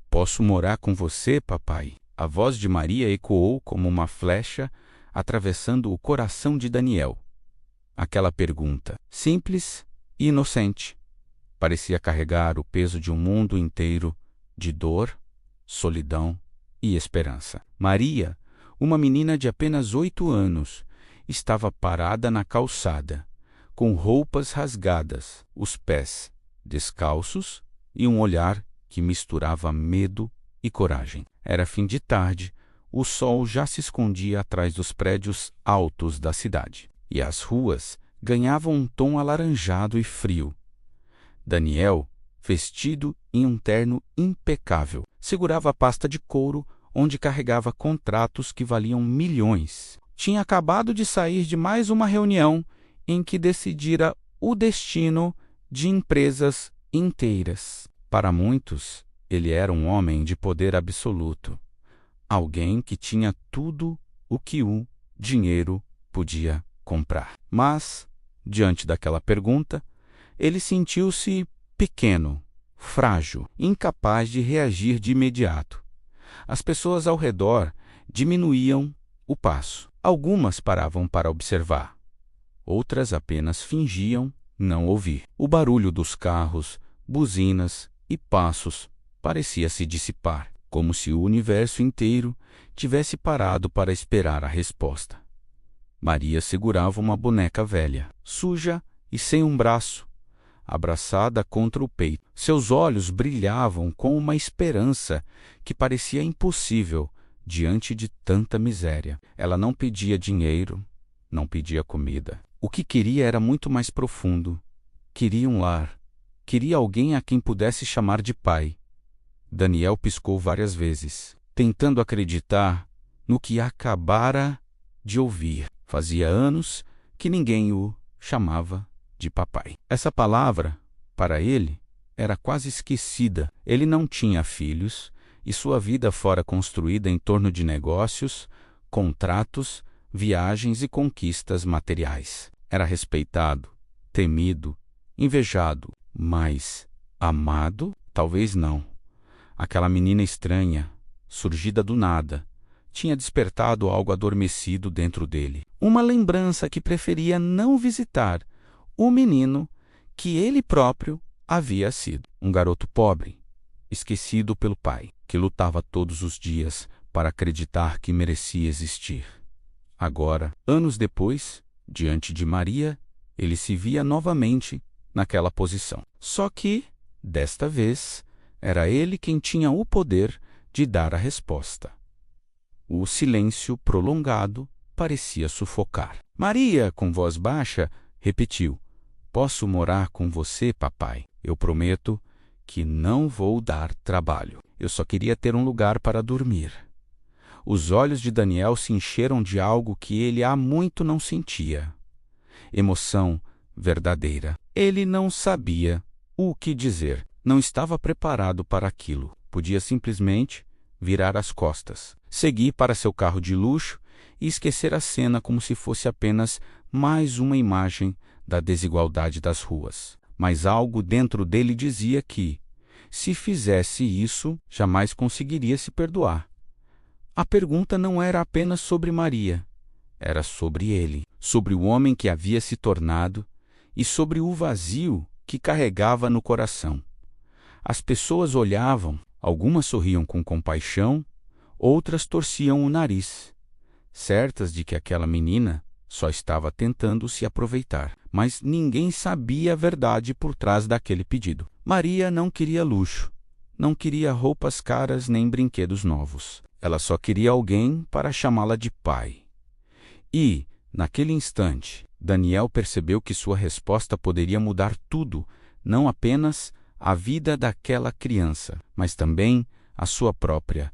Posso morar com você, papai? A voz de Maria ecoou como uma flecha, atravessando o coração de Daniel. Aquela pergunta, simples e inocente, parecia carregar o peso de um mundo inteiro de dor, solidão e esperança. Maria, uma menina de apenas 8 anos, estava parada na calçada, com roupas rasgadas, os pés descalços e um olhar que misturava medo e coragem. Era fim de tarde, o sol já se escondia atrás dos prédios altos da cidade, e as ruas ganhavam um tom alaranjado e frio. Daniel, vestido em um terno impecável, segurava a pasta de couro onde carregava contratos que valiam milhões. Tinha acabado de sair de mais uma reunião em que decidira o destino de empresas inteiras. Para muitos, ele era um homem de poder absoluto, alguém que tinha tudo o que o dinheiro podia comprar. Mas, diante daquela pergunta, ele sentiu-se pequeno, frágil, incapaz de reagir de imediato. As pessoas ao redor diminuíam o passo. Algumas paravam para observar. Outras apenas fingiam não ouvir. O barulho dos carros, buzinas e passos parecia se dissipar, como se o universo inteiro tivesse parado para esperar a resposta. Maria segurava uma boneca velha, suja e sem um braço, abraçada contra o peito. Seus olhos brilhavam com uma esperança que parecia impossível diante de tanta miséria. Ela não pedia dinheiro, não pedia comida. O que queria era muito mais profundo. Queria um lar. Queria alguém a quem pudesse chamar de pai. Daniel piscou várias vezes, tentando acreditar no que acabara de ouvir. Fazia anos que ninguém o chamava de papai. Essa palavra, para ele, era quase esquecida. Ele não tinha filhos e sua vida fora construída em torno de negócios, contratos, viagens e conquistas materiais. Era respeitado, temido, invejado, mas amado? Talvez não. Aquela menina estranha, surgida do nada, tinha despertado algo adormecido dentro dele. Uma lembrança que preferia não visitar o menino que ele próprio havia sido. Um garoto pobre, esquecido pelo pai, que lutava todos os dias para acreditar que merecia existir. Agora, anos depois, diante de Maria, ele se via novamente naquela posição. Só que, desta vez, era ele quem tinha o poder de dar a resposta. O silêncio prolongado parecia sufocar. Maria, com voz baixa, repetiu: "Posso morar com você, papai? Eu prometo que não vou dar trabalho. Eu só queria ter um lugar para dormir." Os olhos de Daniel se encheram de algo que ele há muito não sentia. Emoção verdadeira. Ele não sabia o que dizer. Não estava preparado para aquilo. Podia simplesmente virar as costas, seguir para seu carro de luxo e esquecer a cena como se fosse apenas mais uma imagem da desigualdade das ruas. Mas algo dentro dele dizia que, se fizesse isso, jamais conseguiria se perdoar. A pergunta não era apenas sobre Maria, era sobre ele, sobre o homem que havia se tornado e sobre o vazio que carregava no coração. As pessoas olhavam, algumas sorriam com compaixão, outras torciam o nariz, certas de que aquela menina só estava tentando se aproveitar. Mas ninguém sabia a verdade por trás daquele pedido. Maria não queria luxo, não queria roupas caras nem brinquedos novos. Ela só queria alguém para chamá-la de pai. E, naquele instante, Daniel percebeu que sua resposta poderia mudar tudo, não apenas a vida daquela criança, mas também a sua própria.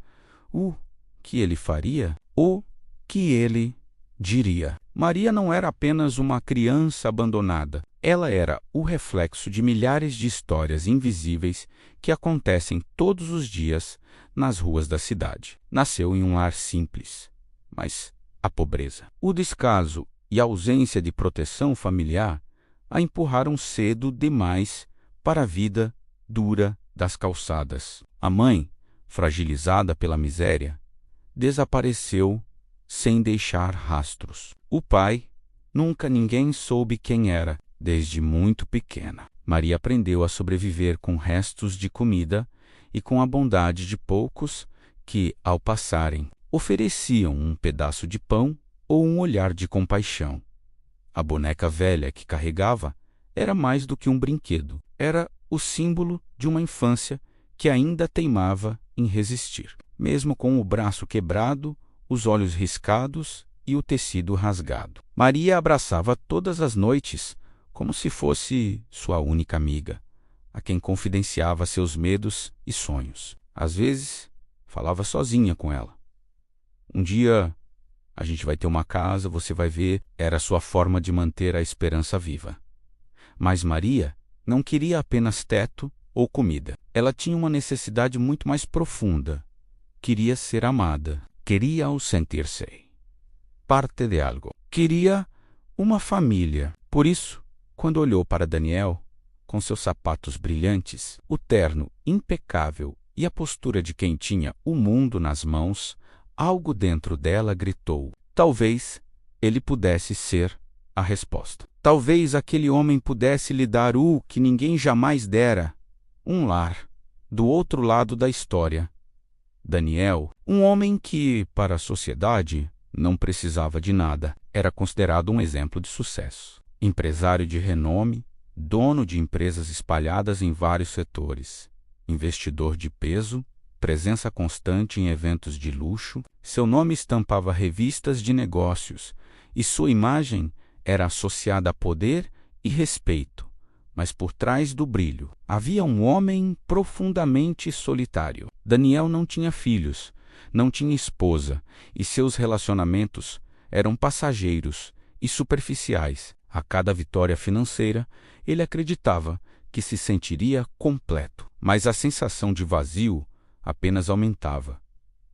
O que ele faria? O que ele diria? Maria não era apenas uma criança abandonada. Ela era o reflexo de milhares de histórias invisíveis que acontecem todos os dias nas ruas da cidade. Nasceu em um lar simples, mas a pobreza, o descaso e a ausência de proteção familiar a empurraram cedo demais para a vida dura das calçadas. A mãe fragilizada pela miséria, desapareceu sem deixar rastros. O pai, nunca ninguém soube quem era, desde muito pequena. Maria aprendeu a sobreviver com restos de comida e com a bondade de poucos que, ao passarem, ofereciam um pedaço de pão ou um olhar de compaixão. A boneca velha que carregava era mais do que um brinquedo. Era o símbolo de uma infância que ainda teimava em resistir. Mesmo com o braço quebrado, os olhos riscados e o tecido rasgado. Maria abraçava todas as noites como se fosse sua única amiga, a quem confidenciava seus medos e sonhos. Às vezes, falava sozinha com ela. Um dia, a gente vai ter uma casa, você vai ver, era sua forma de manter a esperança viva. Mas Maria não queria apenas teto ou comida. Ela tinha uma necessidade muito mais profunda. Queria ser amada. Queria o sentir-se parte de algo. Queria uma família. Por isso, quando olhou para Daniel, com seus sapatos brilhantes, o terno impecável e a postura de quem tinha o mundo nas mãos, algo dentro dela gritou: talvez ele pudesse ser a resposta. Talvez aquele homem pudesse lhe dar o que ninguém jamais dera, um lar, do outro lado da história. Daniel, um homem que, para a sociedade, não precisava de nada, era considerado um exemplo de sucesso. Empresário de renome, dono de empresas espalhadas em vários setores, investidor de peso, presença constante em eventos de luxo, seu nome estampava revistas de negócios e sua imagem era associada a poder e respeito, mas por trás do brilho havia um homem profundamente solitário. Daniel não tinha filhos, não tinha esposa, e seus relacionamentos eram passageiros e superficiais. A cada vitória financeira, ele acreditava que se sentiria completo, mas a sensação de vazio apenas aumentava.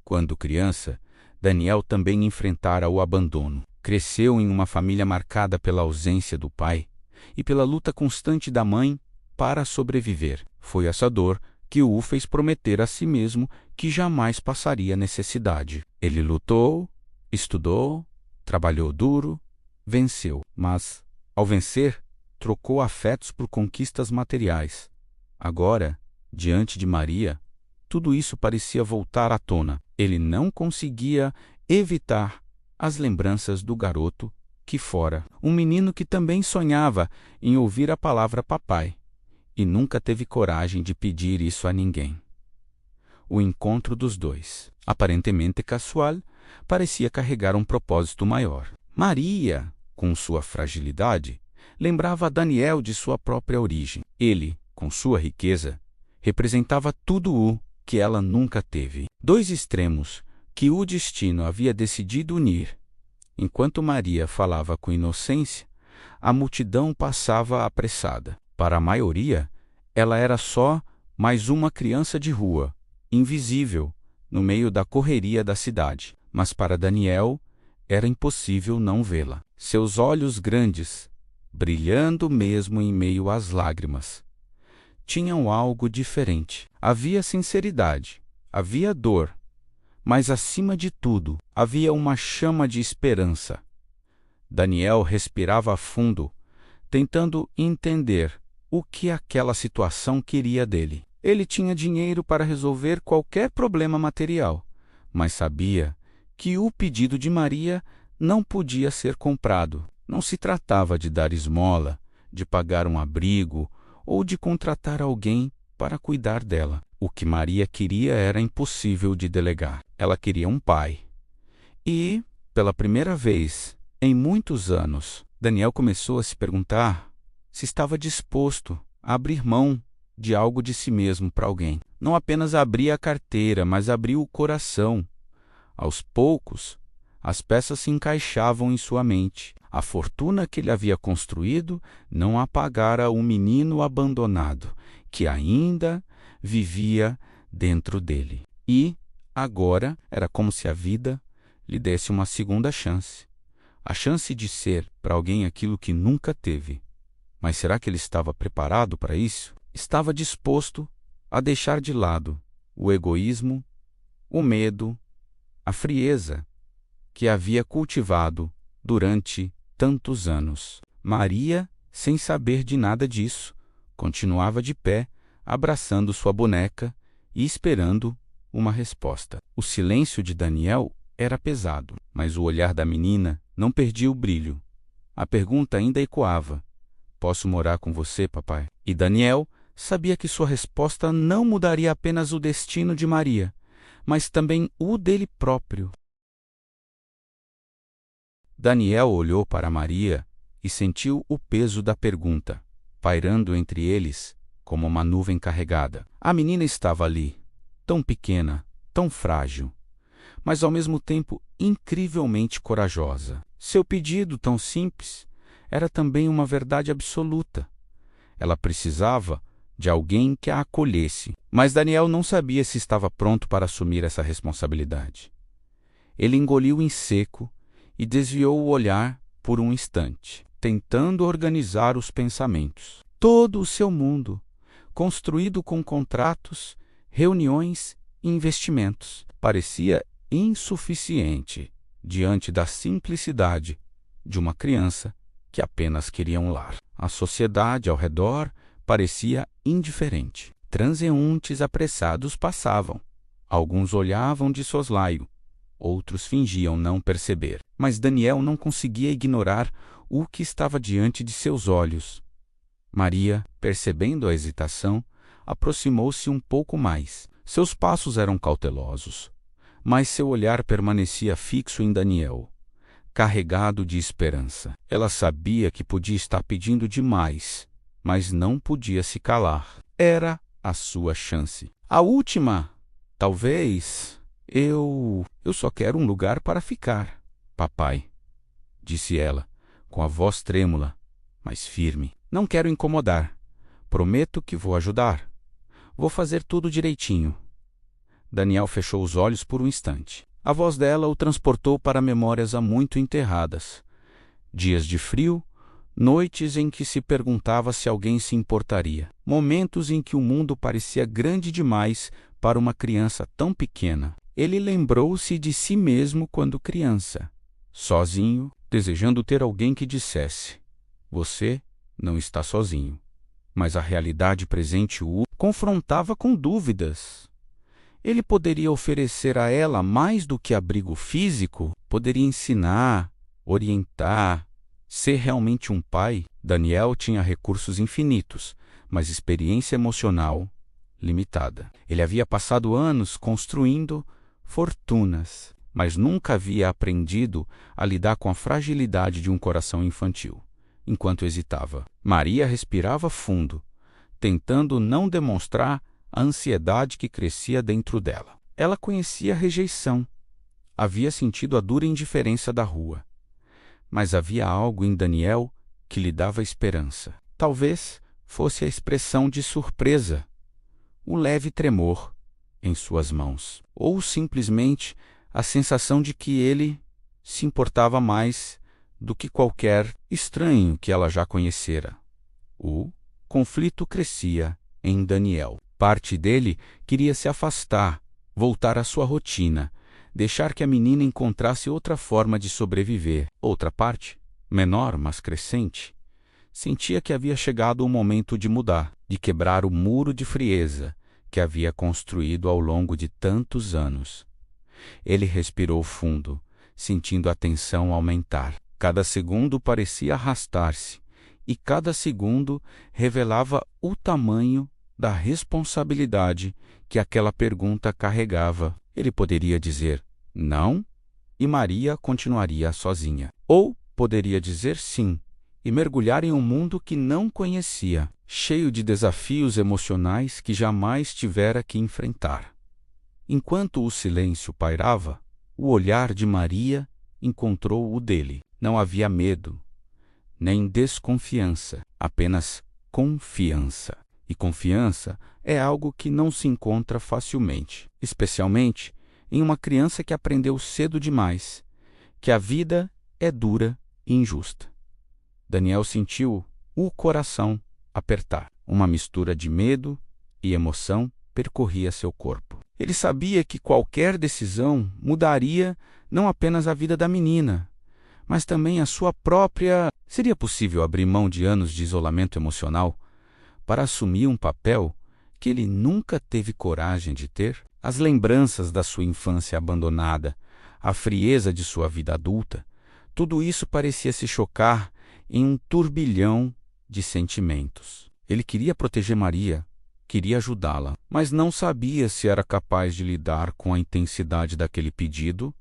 Quando criança, Daniel também enfrentara o abandono. Cresceu em uma família marcada pela ausência do pai e pela luta constante da mãe para sobreviver. Foi essa dor que o fez prometer a si mesmo que jamais passaria necessidade. Ele lutou, estudou, trabalhou duro, venceu, mas, ao vencer, trocou afetos por conquistas materiais. Agora, diante de Maria, tudo isso parecia voltar à tona. Ele não conseguia evitar as lembranças do garoto que fora, um menino que também sonhava em ouvir a palavra papai e nunca teve coragem de pedir isso a ninguém. O encontro dos dois, aparentemente casual, parecia carregar um propósito maior. Maria, com sua fragilidade, lembrava a Daniel de sua própria origem. Ele, com sua riqueza, representava tudo o que ela nunca teve. Dois extremos que o destino havia decidido unir. Enquanto Maria falava com inocência, a multidão passava apressada. Para a maioria, ela era só mais uma criança de rua, invisível, no meio da correria da cidade. Mas para Daniel, era impossível não vê-la. Seus olhos grandes, brilhando mesmo em meio às lágrimas, tinham algo diferente. Havia sinceridade, havia dor, mas, acima de tudo, havia uma chama de esperança. Daniel respirava fundo, tentando entender o que aquela situação queria dele. Ele tinha dinheiro para resolver qualquer problema material, mas sabia que o pedido de Maria não podia ser comprado. Não se tratava de dar esmola, de pagar um abrigo ou de contratar alguém para cuidar dela. O que Maria queria era impossível de delegar. Ela queria um pai. E, pela primeira vez em muitos anos, Daniel começou a se perguntar se estava disposto a abrir mão de algo de si mesmo para alguém. Não apenas abrir a carteira, mas abrir o coração. Aos poucos, as peças se encaixavam em sua mente. A fortuna que ele havia construído não apagara o menino abandonado, que ainda vivia dentro dele. E, agora, era como se a vida lhe desse uma segunda chance. A chance de ser para alguém aquilo que nunca teve. Mas será que ele estava preparado para isso? Estava disposto a deixar de lado o egoísmo o medo, a frieza que havia cultivado durante tantos anos. Maria, sem saber de nada disso, continuava de pé, abraçando sua boneca e esperando uma resposta. O silêncio de Daniel era pesado, mas o olhar da menina não perdia o brilho. A pergunta ainda ecoava: posso morar com você, papai? E Daniel sabia que sua resposta não mudaria apenas o destino de Maria, mas também o dele próprio. Daniel olhou para Maria e sentiu o peso da pergunta, pairando entre eles como uma nuvem carregada. A menina estava ali, tão pequena, tão frágil, mas ao mesmo tempo incrivelmente corajosa. Seu pedido, tão simples, era também uma verdade absoluta. Ela precisava de alguém que a acolhesse, mas Daniel não sabia se estava pronto para assumir essa responsabilidade. Ele engoliu em seco e desviou o olhar por um instante, tentando organizar os pensamentos. Todo o seu mundo, construído com contratos, reuniões e investimentos, parecia insuficiente diante da simplicidade de uma criança que apenas queria um lar. A sociedade ao redor parecia indiferente. Transeuntes apressados passavam. Alguns olhavam de soslaio, outros fingiam não perceber. Mas Daniel não conseguia ignorar o que estava diante de seus olhos. Maria, percebendo a hesitação, aproximou-se um pouco mais. Seus passos eram cautelosos, mas seu olhar permanecia fixo em Daniel, carregado de esperança. Ela sabia que podia estar pedindo demais, mas não podia se calar. Era a sua chance. A última, talvez. Eu só quero um lugar para ficar, papai, disse ela, com a voz trêmula, mas firme. Não quero incomodar. Prometo que vou ajudar. Vou fazer tudo direitinho. Daniel fechou os olhos por um instante. A voz dela o transportou para memórias há muito enterradas. Dias de frio, noites em que se perguntava se alguém se importaria. Momentos em que o mundo parecia grande demais para uma criança tão pequena. Ele lembrou-se de si mesmo quando criança, sozinho, desejando ter alguém que dissesse: você não está sozinho. Mas a realidade presente o confrontava com dúvidas. Ele poderia oferecer a ela mais do que abrigo físico? Poderia ensinar, orientar, ser realmente um pai? Daniel tinha recursos infinitos, mas experiência emocional limitada. Ele havia passado anos construindo fortunas, mas nunca havia aprendido a lidar com a fragilidade de um coração infantil. Enquanto hesitava, Maria respirava fundo, tentando não demonstrar a ansiedade que crescia dentro dela. Ela conhecia a rejeição, havia sentido a dura indiferença da rua, mas havia algo em Daniel que lhe dava esperança. Talvez fosse a expressão de surpresa, o leve tremor em suas mãos, ou simplesmente a sensação de que ele se importava mais do que qualquer estranho que ela já conhecera. O conflito crescia em Daniel. Parte dele queria se afastar, voltar à sua rotina, deixar que a menina encontrasse outra forma de sobreviver. Outra parte, menor mas crescente, sentia que havia chegado o momento de mudar, de quebrar o muro de frieza que havia construído ao longo de tantos anos. Ele respirou fundo, sentindo a tensão aumentar. Cada segundo parecia arrastar-se, e cada segundo revelava o tamanho da responsabilidade que aquela pergunta carregava. Ele poderia dizer não, e Maria continuaria sozinha. Ou poderia dizer sim, e mergulhar em um mundo que não conhecia, cheio de desafios emocionais que jamais tivera que enfrentar. Enquanto o silêncio pairava, o olhar de Maria encontrou o dele. Não havia medo, nem desconfiança, apenas confiança. E confiança é algo que não se encontra facilmente, especialmente em uma criança que aprendeu cedo demais que a vida é dura e injusta. Daniel sentiu o coração apertar. Uma mistura de medo e emoção percorria seu corpo. Ele sabia que qualquer decisão mudaria não apenas a vida da menina, mas também a sua própria. Seria possível abrir mão de anos de isolamento emocional para assumir um papel que ele nunca teve coragem de ter? As lembranças da sua infância abandonada, a frieza de sua vida adulta, tudo isso parecia se chocar em um turbilhão de sentimentos. Ele queria proteger Maria, queria ajudá-la, mas não sabia se era capaz de lidar com a intensidade daquele pedido,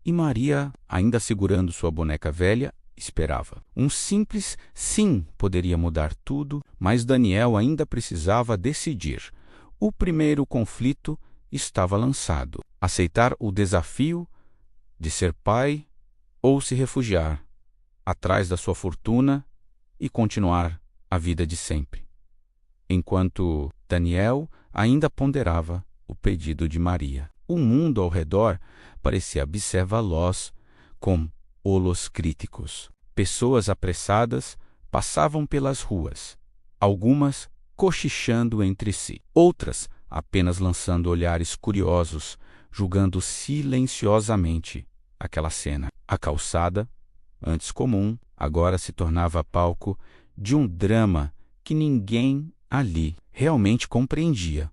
e Maria, ainda segurando sua boneca velha, esperava. Um simples sim poderia mudar tudo, mas Daniel ainda precisava decidir. O primeiro conflito estava lançado: aceitar o desafio de ser pai ou se refugiar atrás da sua fortuna e continuar a vida de sempre. Enquanto Daniel ainda ponderava o pedido de Maria, o mundo ao redor parecia observá-los com olhos críticos. Pessoas apressadas passavam pelas ruas, algumas cochichando entre si, outras apenas lançando olhares curiosos, julgando silenciosamente aquela cena. A calçada, antes comum, agora se tornava palco de um drama que ninguém ali realmente compreendia.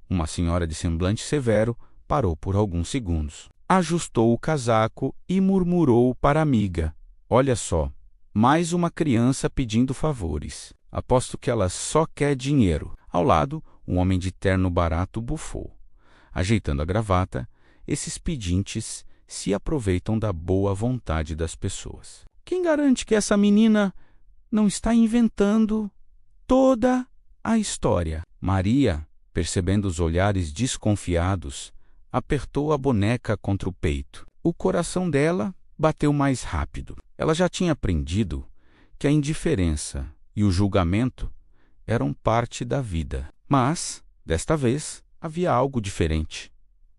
Uma senhora de semblante severo parou por alguns segundos, ajustou o casaco e murmurou para a amiga: "Olha só, mais uma criança pedindo favores. Aposto que ela só quer dinheiro." Ao lado, um homem de terno barato bufou. Ajeitando a gravata, esses pedintes se aproveitam da boa vontade das pessoas. Quem garante que essa menina não está inventando toda a história? Maria, percebendo os olhares desconfiados, apertou a boneca contra o peito. O coração dela bateu mais rápido. Ela já tinha aprendido que a indiferença e o julgamento eram parte da vida. Mas, desta vez, havia algo diferente.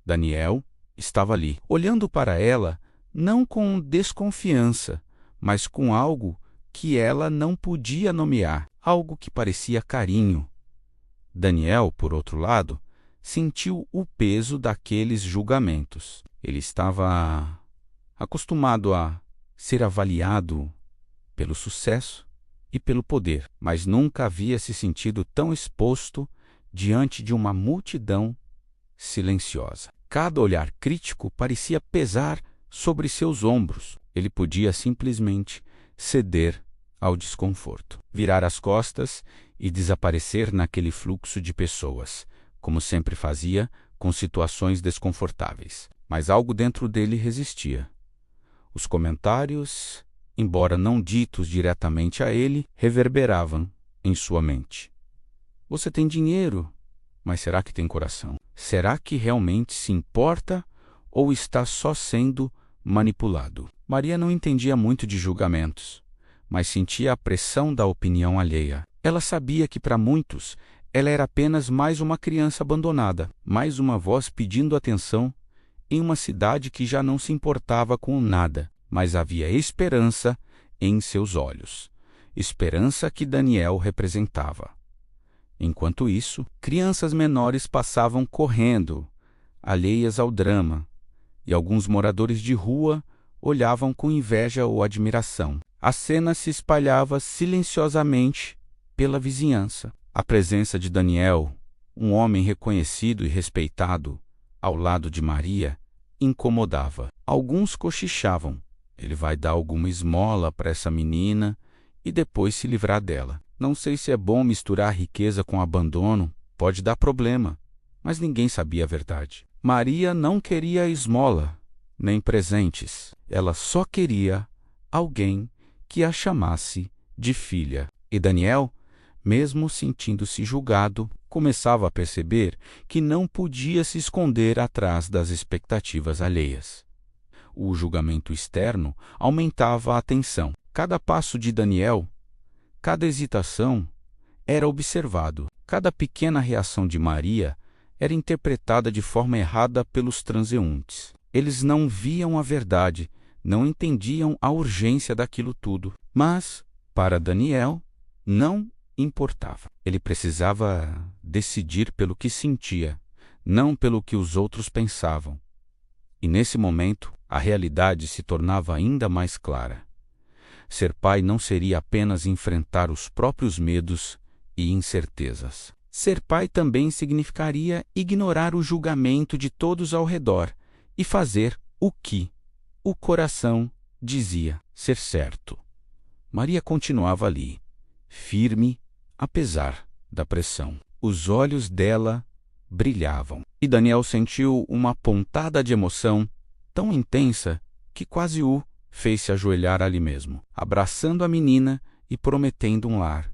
Daniel estava ali, olhando para ela, não com desconfiança, mas com algo que ela não podia nomear, algo que parecia carinho. Daniel, por outro lado, sentiu o peso daqueles julgamentos. Ele estava acostumado a ser avaliado pelo sucesso e pelo poder, mas nunca havia se sentido tão exposto diante de uma multidão silenciosa. Cada olhar crítico parecia pesar sobre seus ombros. Ele podia simplesmente ceder ao desconforto, virar as costas e desaparecer naquele fluxo de pessoas, como sempre fazia com situações desconfortáveis. Mas algo dentro dele resistia. Os comentários, embora não ditos diretamente a ele, reverberavam em sua mente. Você tem dinheiro, mas será que tem coração? Será que realmente se importa ou está só sendo manipulado? Maria não entendia muito de julgamentos, mas sentia a pressão da opinião alheia. Ela sabia que para muitos ela era apenas mais uma criança abandonada, mais uma voz pedindo atenção em uma cidade que já não se importava com nada, mas havia esperança em seus olhos, esperança que Daniel representava. Enquanto isso, crianças menores passavam correndo, alheias ao drama, e alguns moradores de rua olhavam com inveja ou admiração. A cena se espalhava silenciosamente pela vizinhança. A presença de Daniel, um homem reconhecido e respeitado, ao lado de Maria, incomodava. Alguns cochichavam: ele vai dar alguma esmola para essa menina e depois se livrar dela. Não sei se é bom misturar riqueza com abandono, pode dar problema. Mas ninguém sabia a verdade. Maria não queria esmola, nem presentes. Ela só queria alguém que a chamasse de filha. E Daniel, mesmo sentindo-se julgado, começava a perceber que não podia se esconder atrás das expectativas alheias. O julgamento externo aumentava a tensão. Cada passo de Daniel, cada hesitação, era observado. Cada pequena reação de Maria era interpretada de forma errada pelos transeuntes. Eles não viam a verdade, não entendiam a urgência daquilo tudo. Mas, para Daniel, não importava. Ele precisava decidir pelo que sentia, não pelo que os outros pensavam. E nesse momento, a realidade se tornava ainda mais clara. Ser pai não seria apenas enfrentar os próprios medos e incertezas. Ser pai também significaria ignorar o julgamento de todos ao redor e fazer o que o coração dizia ser certo. Maria continuava ali, firme, apesar da pressão. Os olhos dela brilhavam, e Daniel sentiu uma pontada de emoção tão intensa que quase o fez se ajoelhar ali mesmo, abraçando a menina e prometendo um lar.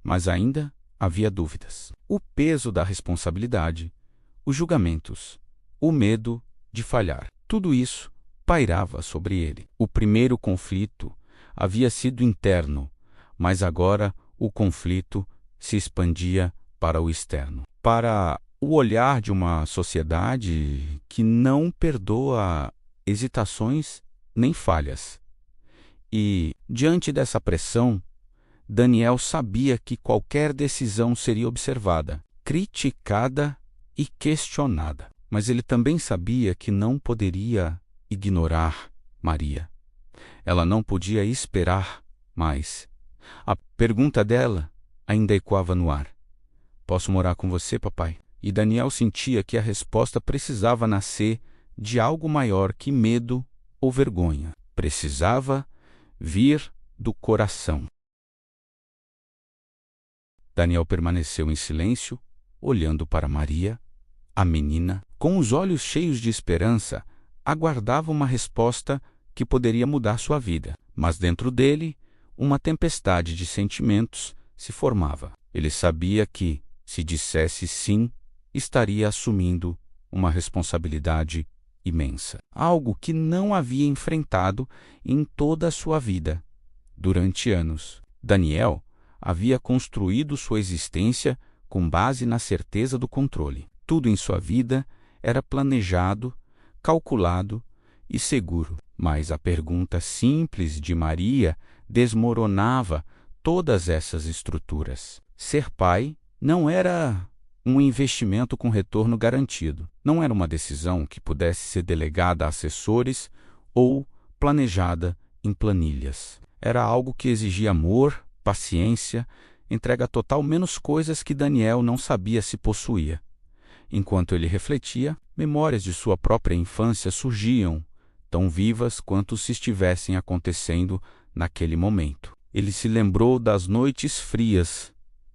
Mas ainda havia dúvidas. O peso da responsabilidade, os julgamentos, o medo de falhar. Tudo isso pairava sobre ele. O primeiro conflito havia sido interno, mas agora o conflito se expandia para o externo, para o olhar de uma sociedade que não perdoa hesitações nem falhas. E, diante dessa pressão, Daniel sabia que qualquer decisão seria observada, criticada e questionada. Mas ele também sabia que não poderia ignorar Maria. Ela não podia esperar mais. A pergunta dela ainda ecoava no ar. Posso morar com você, papai? E Daniel sentia que a resposta precisava nascer de algo maior que medo ou vergonha. Precisava vir do coração. Daniel permaneceu em silêncio, olhando para Maria. A menina, com os olhos cheios de esperança, aguardava uma resposta que poderia mudar sua vida. Mas dentro dele, uma tempestade de sentimentos se formava. Ele sabia que, se dissesse sim, estaria assumindo uma responsabilidade imensa. Algo que não havia enfrentado em toda a sua vida. Durante anos, Daniel havia construído sua existência com base na certeza do controle. Tudo em sua vida era planejado, calculado e seguro. Mas a pergunta simples de Maria desmoronava todas essas estruturas. Ser pai não era um investimento com retorno garantido. Não era uma decisão que pudesse ser delegada a assessores ou planejada em planilhas. Era algo que exigia amor, paciência, entrega total, menos coisas que Daniel não sabia se possuía. Enquanto ele refletia, memórias de sua própria infância surgiam, tão vivas quanto se estivessem acontecendo naquele momento. Ele se lembrou das noites frias,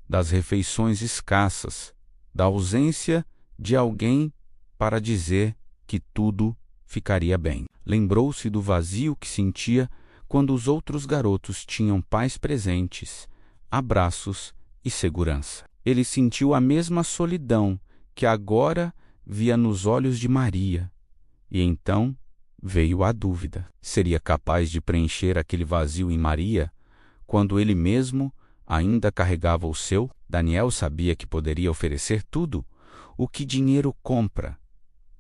das refeições escassas, da ausência de alguém para dizer que tudo ficaria bem. Lembrou-se do vazio que sentia quando os outros garotos tinham pais presentes, abraços e segurança. Ele sentiu a mesma solidão que agora via nos olhos de Maria. E então veio a dúvida. Seria capaz de preencher aquele vazio em Maria quando ele mesmo ainda carregava o seu? Daniel sabia que poderia oferecer tudo o que dinheiro compra: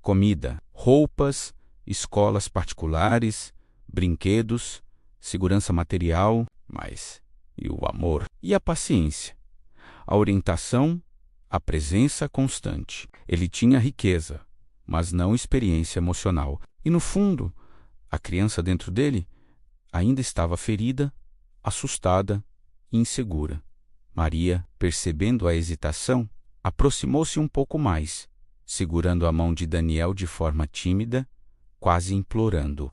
comida, roupas, escolas particulares, brinquedos, segurança material, mas e o amor e a paciência, a orientação, a presença constante. Ele tinha riqueza, mas não experiência emocional. E no fundo, a criança dentro dele ainda estava ferida, assustada e insegura. Maria, percebendo a hesitação, aproximou-se um pouco mais, segurando a mão de Daniel de forma tímida, quase implorando: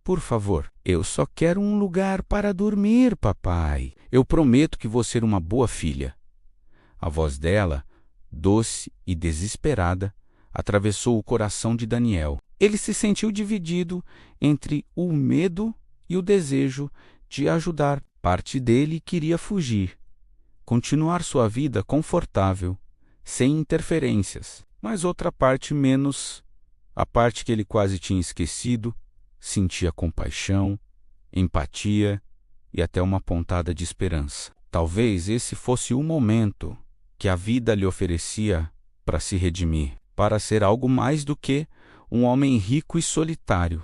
Por favor, eu só quero um lugar para dormir, papai. Eu prometo que vou ser uma boa filha. A voz dela, doce e desesperada, atravessou o coração de Daniel. Ele se sentiu dividido entre o medo e o desejo de ajudar. Parte dele queria fugir, continuar sua vida confortável, sem interferências. Mas outra parte menos, a parte que ele quase tinha esquecido, sentia compaixão, empatia e até uma pontada de esperança. Talvez esse fosse o momento que a vida lhe oferecia para se redimir, para ser algo mais do que um homem rico e solitário.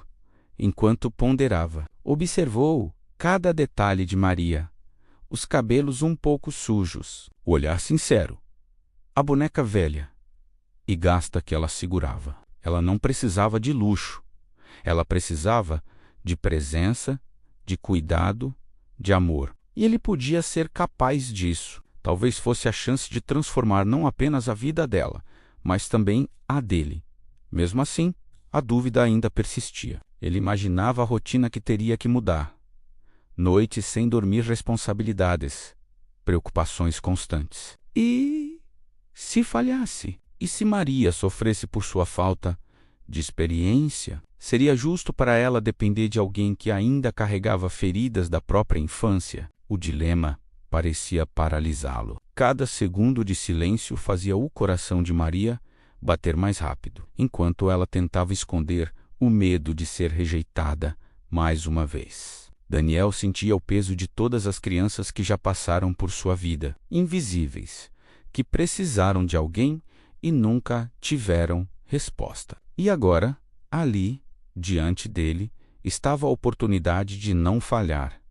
Enquanto ponderava, observou cada detalhe de Maria: os cabelos um pouco sujos, o olhar sincero, a boneca velha e gasta que ela segurava. Ela não precisava de luxo. Ela precisava de presença, de cuidado, de amor. E ele podia ser capaz disso. Talvez fosse a chance de transformar não apenas a vida dela, mas também a dele. Mesmo assim, a dúvida ainda persistia. Ele imaginava a rotina que teria que mudar. Noites sem dormir, responsabilidades, preocupações constantes. E se falhasse? E se Maria sofresse por sua falta de experiência? Seria justo para ela depender de alguém que ainda carregava feridas da própria infância? O dilema parecia paralisá-lo. Cada segundo de silêncio fazia o coração de Maria bater mais rápido, enquanto ela tentava esconder o medo de ser rejeitada mais uma vez. Daniel sentia o peso de todas as crianças que já passaram por sua vida, invisíveis, que precisaram de alguém e nunca tiveram resposta. E agora, ali, diante dele, estava a oportunidade de não falhar.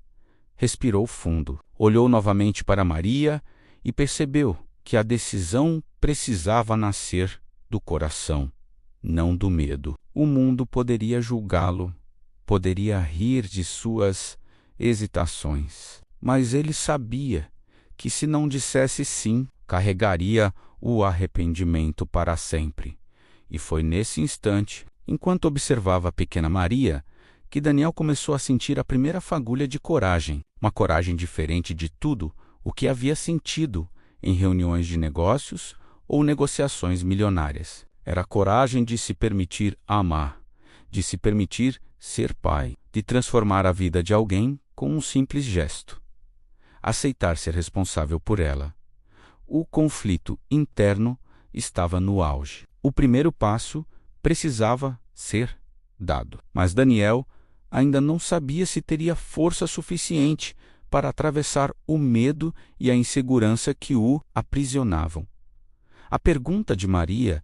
Respirou fundo, olhou novamente para Maria e percebeu que a decisão precisava nascer do coração, não do medo. O mundo poderia julgá-lo, poderia rir de suas hesitações, mas ele sabia que se não dissesse sim, carregaria o arrependimento para sempre. E foi nesse instante, enquanto observava a pequena Maria, que Daniel começou a sentir a primeira fagulha de coragem, uma coragem diferente de tudo o que havia sentido em reuniões de negócios ou negociações milionárias. Era a coragem de se permitir amar, de se permitir ser pai, de transformar a vida de alguém com um simples gesto. Aceitar ser responsável por ela. O conflito interno estava no auge. O primeiro passo precisava ser dado. Mas Daniel ainda não sabia se teria força suficiente para atravessar o medo e a insegurança que o aprisionavam. A pergunta de Maria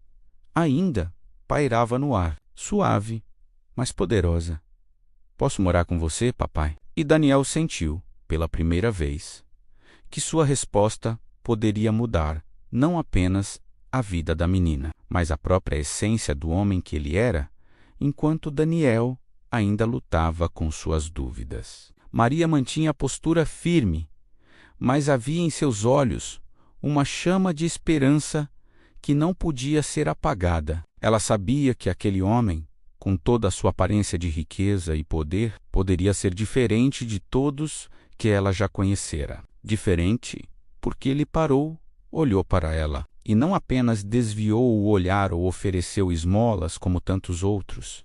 ainda pairava no ar, suave, mas poderosa. Posso morar com você, papai? E Daniel sentiu, pela primeira vez, que sua resposta poderia mudar não apenas a vida da menina, mas a própria essência do homem que ele era, enquanto Daniel ainda lutava com suas dúvidas. Maria mantinha a postura firme, mas havia em seus olhos uma chama de esperança que não podia ser apagada. Ela sabia que aquele homem, com toda a sua aparência de riqueza e poder, poderia ser diferente de todos que ela já conhecera. Diferente porque ele parou, olhou para ela, e não apenas desviou o olhar ou ofereceu esmolas como tantos outros.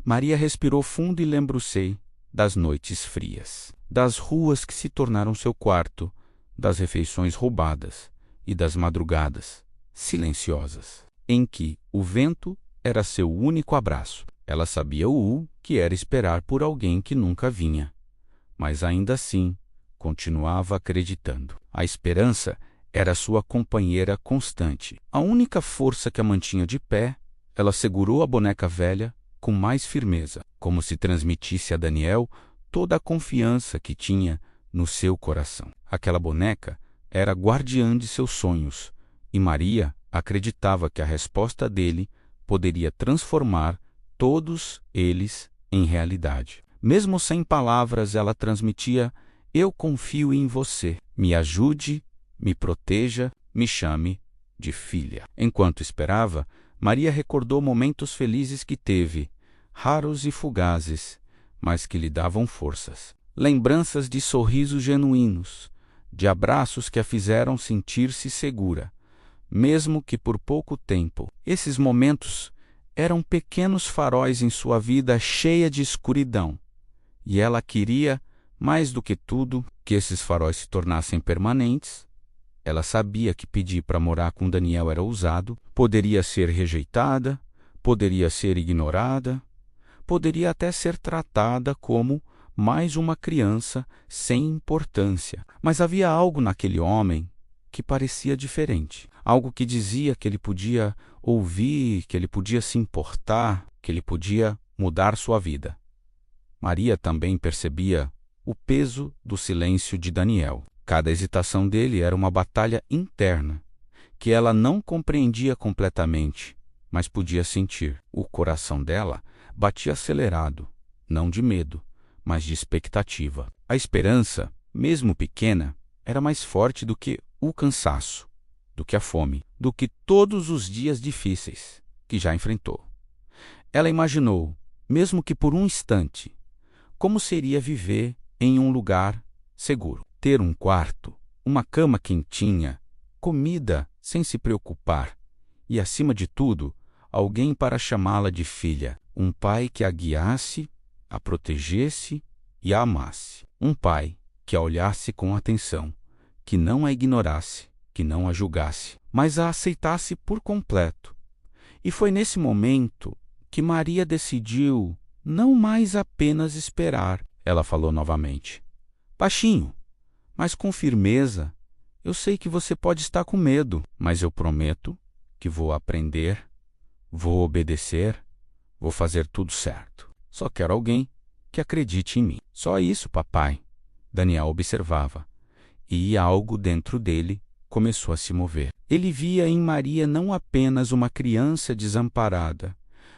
Maria respirou fundo e lembrou-se das noites frias, das ruas que se tornaram seu quarto, das refeições roubadas e das madrugadas silenciosas, em que o vento era seu único abraço. Ela sabia o que era esperar por alguém que nunca vinha, mas ainda assim continuava acreditando. A esperança era sua companheira constante. A única força que a mantinha de pé. Ela segurou a boneca velha com mais firmeza, como se transmitisse a Daniel toda a confiança que tinha no seu coração. Aquela boneca era guardiã de seus sonhos, e Maria acreditava que a resposta dele poderia transformar todos eles em realidade. Mesmo sem palavras, ela transmitia: eu confio em você. Me ajude, me proteja, me chame de filha. Enquanto esperava, Maria recordou momentos felizes que teve, raros e fugazes, mas que lhe davam forças. Lembranças de sorrisos genuínos, de abraços que a fizeram sentir-se segura, mesmo que por pouco tempo. Esses momentos eram pequenos faróis em sua vida cheia de escuridão, e ela queria, mais do que tudo, que esses faróis se tornassem permanentes. Ela sabia que pedir para morar com Daniel era ousado, poderia ser rejeitada, poderia ser ignorada, poderia até ser tratada como mais uma criança sem importância. Mas havia algo naquele homem que parecia diferente. Algo que dizia que ele podia ouvir, que ele podia se importar, que ele podia mudar sua vida. Maria também percebia o peso do silêncio de Daniel. Cada hesitação dele era uma batalha interna, que ela não compreendia completamente, mas podia sentir. O coração dela batia acelerado, não de medo, mas de expectativa. A esperança, mesmo pequena, era mais forte do que o cansaço, do que a fome, do que todos os dias difíceis que já enfrentou. Ela imaginou, mesmo que por um instante, como seria viver em um lugar seguro, ter um quarto, uma cama quentinha, comida sem se preocupar e, acima de tudo, alguém para chamá-la de filha, um pai que a guiasse, a protegesse e a amasse, um pai que a olhasse com atenção, que não a ignorasse, que não a julgasse, mas a aceitasse por completo. E foi nesse momento que Maria decidiu não mais apenas esperar. Ela falou novamente, baixinho, mas com firmeza: eu sei que você pode estar com medo, mas eu prometo que vou aprender, vou obedecer, vou fazer tudo certo. Só quero alguém que acredite em mim. Só isso, papai. Daniel observava, e algo dentro dele começou a se mover. Ele via em Maria não apenas uma criança desamparada,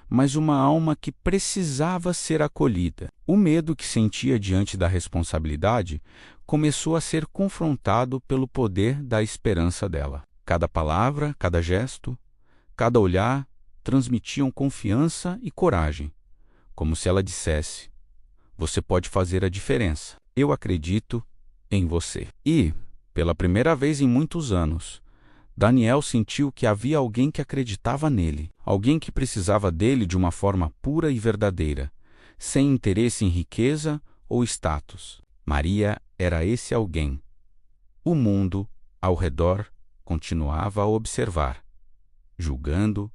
mas uma alma que precisava ser acolhida. O medo que sentia diante da responsabilidade começou a ser confrontado pelo poder da esperança dela. Cada palavra, cada gesto, cada olhar transmitiam confiança e coragem, como se ela dissesse: você pode fazer a diferença. Eu acredito em você. E, pela primeira vez em muitos anos, Daniel sentiu que havia alguém que acreditava nele, alguém que precisava dele de uma forma pura e verdadeira, sem interesse em riqueza ou status. Maria era esse alguém. O mundo, ao redor, continuava a observar, julgando,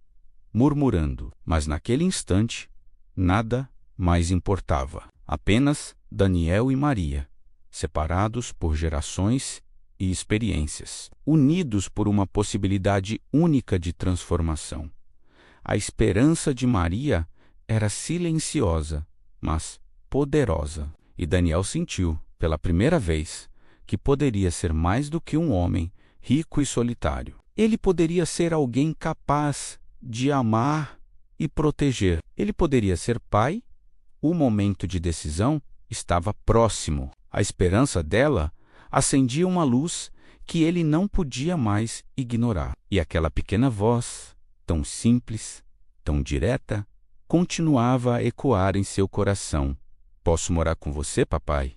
murmurando, mas naquele instante, nada mais importava. Apenas Daniel e Maria, separados por gerações e experiências, unidos por uma possibilidade única de transformação. A esperança de Maria era silenciosa, mas poderosa, e Daniel sentiu, pela primeira vez, que poderia ser mais do que um homem rico e solitário. Ele poderia ser alguém capaz de amar e proteger. Ele poderia ser pai. O momento de decisão estava próximo. A esperança dela acendia uma luz que ele não podia mais ignorar. E aquela pequena voz, tão simples, tão direta, continuava a ecoar em seu coração: posso morar com você, papai?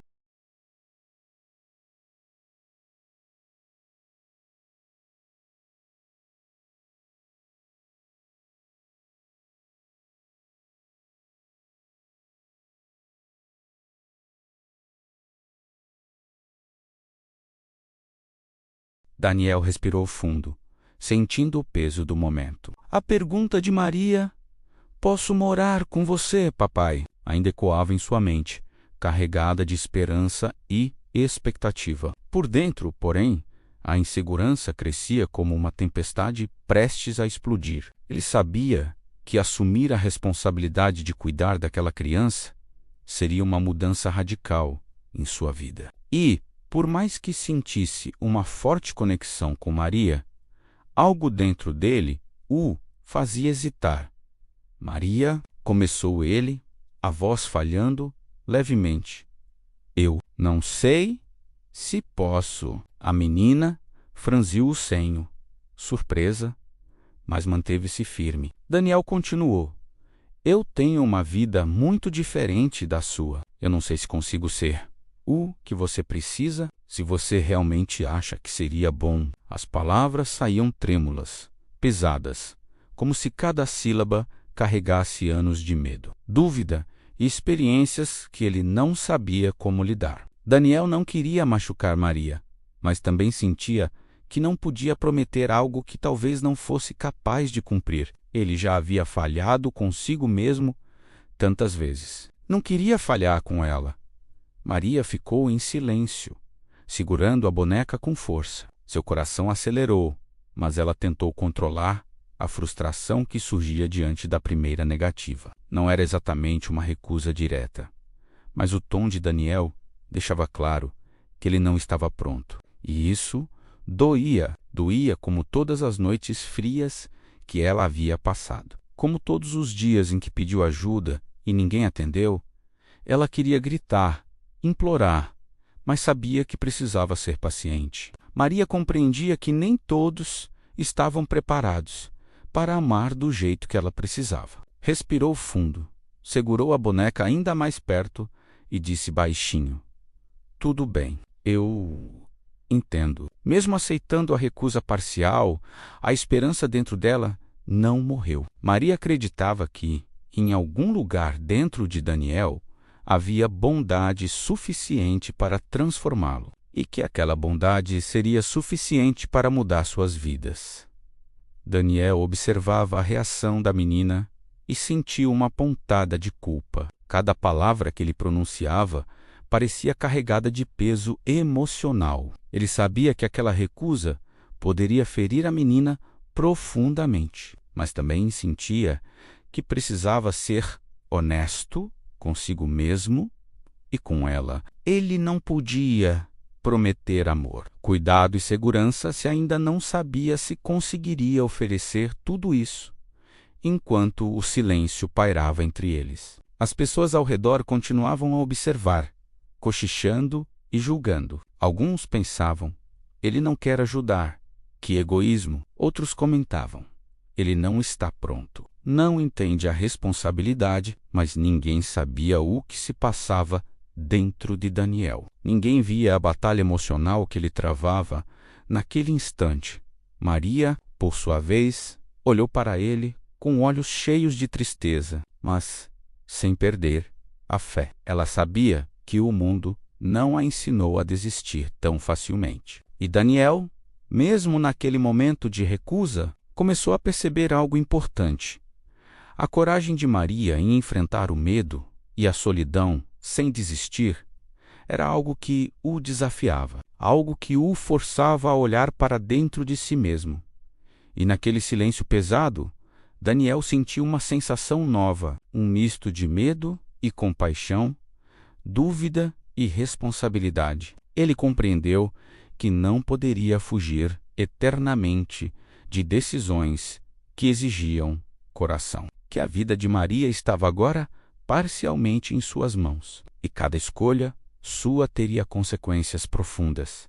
Daniel respirou fundo, sentindo o peso do momento. A pergunta de Maria: posso morar com você, papai? Ainda ecoava em sua mente, carregada de esperança e expectativa. Por dentro, porém, a insegurança crescia como uma tempestade prestes a explodir. Ele sabia que assumir a responsabilidade de cuidar daquela criança seria uma mudança radical em sua vida. E, por mais que sentisse uma forte conexão com Maria, algo dentro dele o fazia hesitar. Maria, começou ele, a voz falhando levemente. Eu não sei se posso. A menina franziu o senho, surpresa, mas manteve-se firme. Daniel continuou: eu tenho uma vida muito diferente da sua. Eu não sei se consigo ser o que você precisa, se você realmente acha que seria bom. As palavras saíam trêmulas, pesadas, como se cada sílaba carregasse anos de medo, dúvida e experiências que ele não sabia como lidar. Daniel não queria machucar Maria, mas também sentia que não podia prometer algo que talvez não fosse capaz de cumprir. Ele já havia falhado consigo mesmo tantas vezes. Não queria falhar com ela. Maria ficou em silêncio, segurando a boneca com força. Seu coração acelerou, mas ela tentou controlar a frustração que surgia diante da primeira negativa. Não era exatamente uma recusa direta, mas o tom de Daniel deixava claro que ele não estava pronto. E isso doía. Doía como todas as noites frias que ela havia passado. Como todos os dias em que pediu ajuda e ninguém atendeu, ela queria gritar, implorar, mas sabia que precisava ser paciente. Maria compreendia que nem todos estavam preparados para amar do jeito que ela precisava. Respirou fundo, segurou a boneca ainda mais perto e disse baixinho: "Tudo bem, eu entendo." Mesmo aceitando a recusa parcial, a esperança dentro dela não morreu. Maria acreditava que, em algum lugar dentro de Daniel, havia bondade suficiente para transformá-lo, e que aquela bondade seria suficiente para mudar suas vidas. Daniel observava a reação da menina e sentiu uma pontada de culpa. Cada palavra que ele pronunciava parecia carregada de peso emocional. Ele sabia que aquela recusa poderia ferir a menina profundamente, mas também sentia que precisava ser honesto consigo mesmo e com ela. Ele não podia prometer amor, cuidado e segurança se ainda não sabia se conseguiria oferecer tudo isso, enquanto o silêncio pairava entre eles. As pessoas ao redor continuavam a observar, cochichando e julgando. Alguns pensavam: ele não quer ajudar, que egoísmo. Outros comentavam: ele não está pronto, não entende a responsabilidade. Mas ninguém sabia o que se passava dentro de Daniel. Ninguém via a batalha emocional que ele travava naquele instante. Maria, por sua vez, olhou para ele com olhos cheios de tristeza, mas sem perder a fé. Ela sabia que o mundo não a ensinou a desistir tão facilmente. E Daniel, mesmo naquele momento de recusa, começou a perceber algo importante. A coragem de Maria em enfrentar o medo e a solidão sem desistir era algo que o desafiava, algo que o forçava a olhar para dentro de si mesmo. E naquele silêncio pesado, Daniel sentiu uma sensação nova, um misto de medo e compaixão, dúvida e responsabilidade. Ele compreendeu que não poderia fugir eternamente de decisões que exigiam coração, que a vida de Maria estava agora parcialmente em suas mãos, e cada escolha sua teria consequências profundas.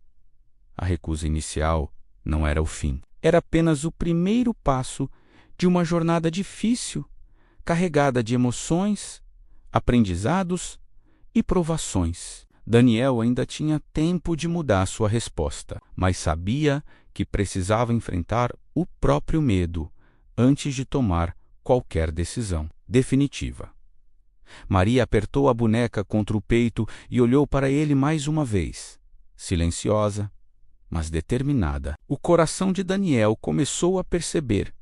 A recusa inicial não era o fim, era apenas o primeiro passo de uma jornada difícil, carregada de emoções, aprendizados e provações. Daniel ainda tinha tempo de mudar sua resposta, mas sabia que precisava enfrentar o próprio medo antes de tomar qualquer decisão definitiva. Maria apertou a boneca contra o peito e olhou para ele mais uma vez, silenciosa, mas determinada. O coração de Daniel começou a perceber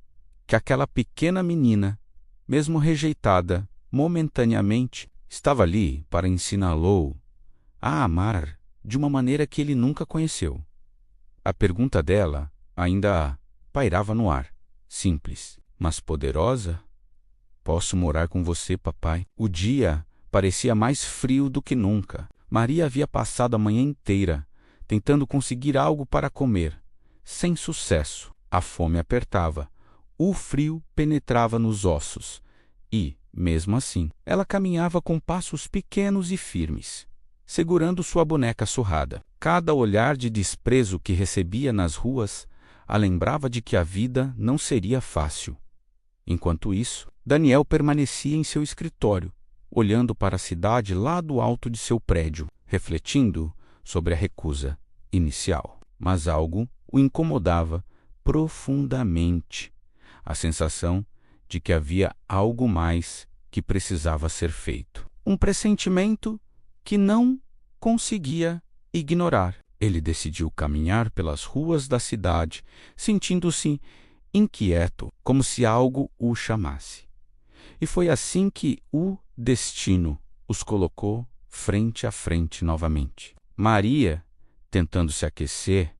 que aquela pequena menina, mesmo rejeitada momentaneamente, estava ali para ensiná-lo a amar de uma maneira que ele nunca conheceu. A pergunta dela ainda pairava no ar, simples, mas poderosa. "Posso morar com você, papai?" O dia parecia mais frio do que nunca. Maria havia passado a manhã inteira tentando conseguir algo para comer, sem sucesso. A fome apertava, o frio penetrava nos ossos e, mesmo assim, ela caminhava com passos pequenos e firmes, segurando sua boneca surrada. Cada olhar de desprezo que recebia nas ruas a lembrava de que a vida não seria fácil. Enquanto isso, Daniel permanecia em seu escritório, olhando para a cidade lá do alto de seu prédio, refletindo sobre a recusa inicial. Mas algo o incomodava profundamente, a sensação de que havia algo mais que precisava ser feito. Um pressentimento que não conseguia ignorar. Ele decidiu caminhar pelas ruas da cidade, sentindo-se inquieto, como se algo o chamasse. E foi assim que o destino os colocou frente a frente novamente. Maria, tentando se aquecer,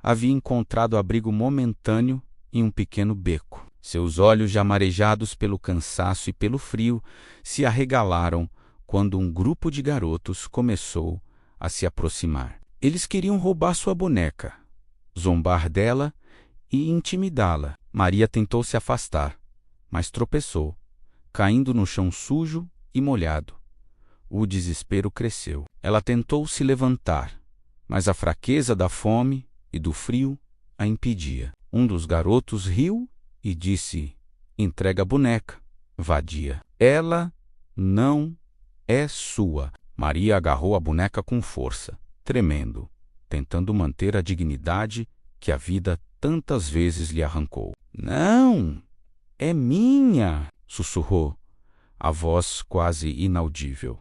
havia encontrado abrigo momentâneo em um pequeno beco. Seus olhos, já marejados pelo cansaço e pelo frio, se arregalaram quando um grupo de garotos começou a se aproximar. Eles queriam roubar sua boneca, zombar dela e intimidá-la. Maria tentou se afastar, mas tropeçou, caindo no chão sujo e molhado. O desespero cresceu. Ela tentou se levantar, mas a fraqueza da fome e do frio a impedia. Um dos garotos riu e disse: "Entrega a boneca, vadia. Ela não é sua." Maria agarrou a boneca com força, tremendo, tentando manter a dignidade que a vida tantas vezes lhe arrancou. "Não, é minha!" sussurrou, a voz quase inaudível.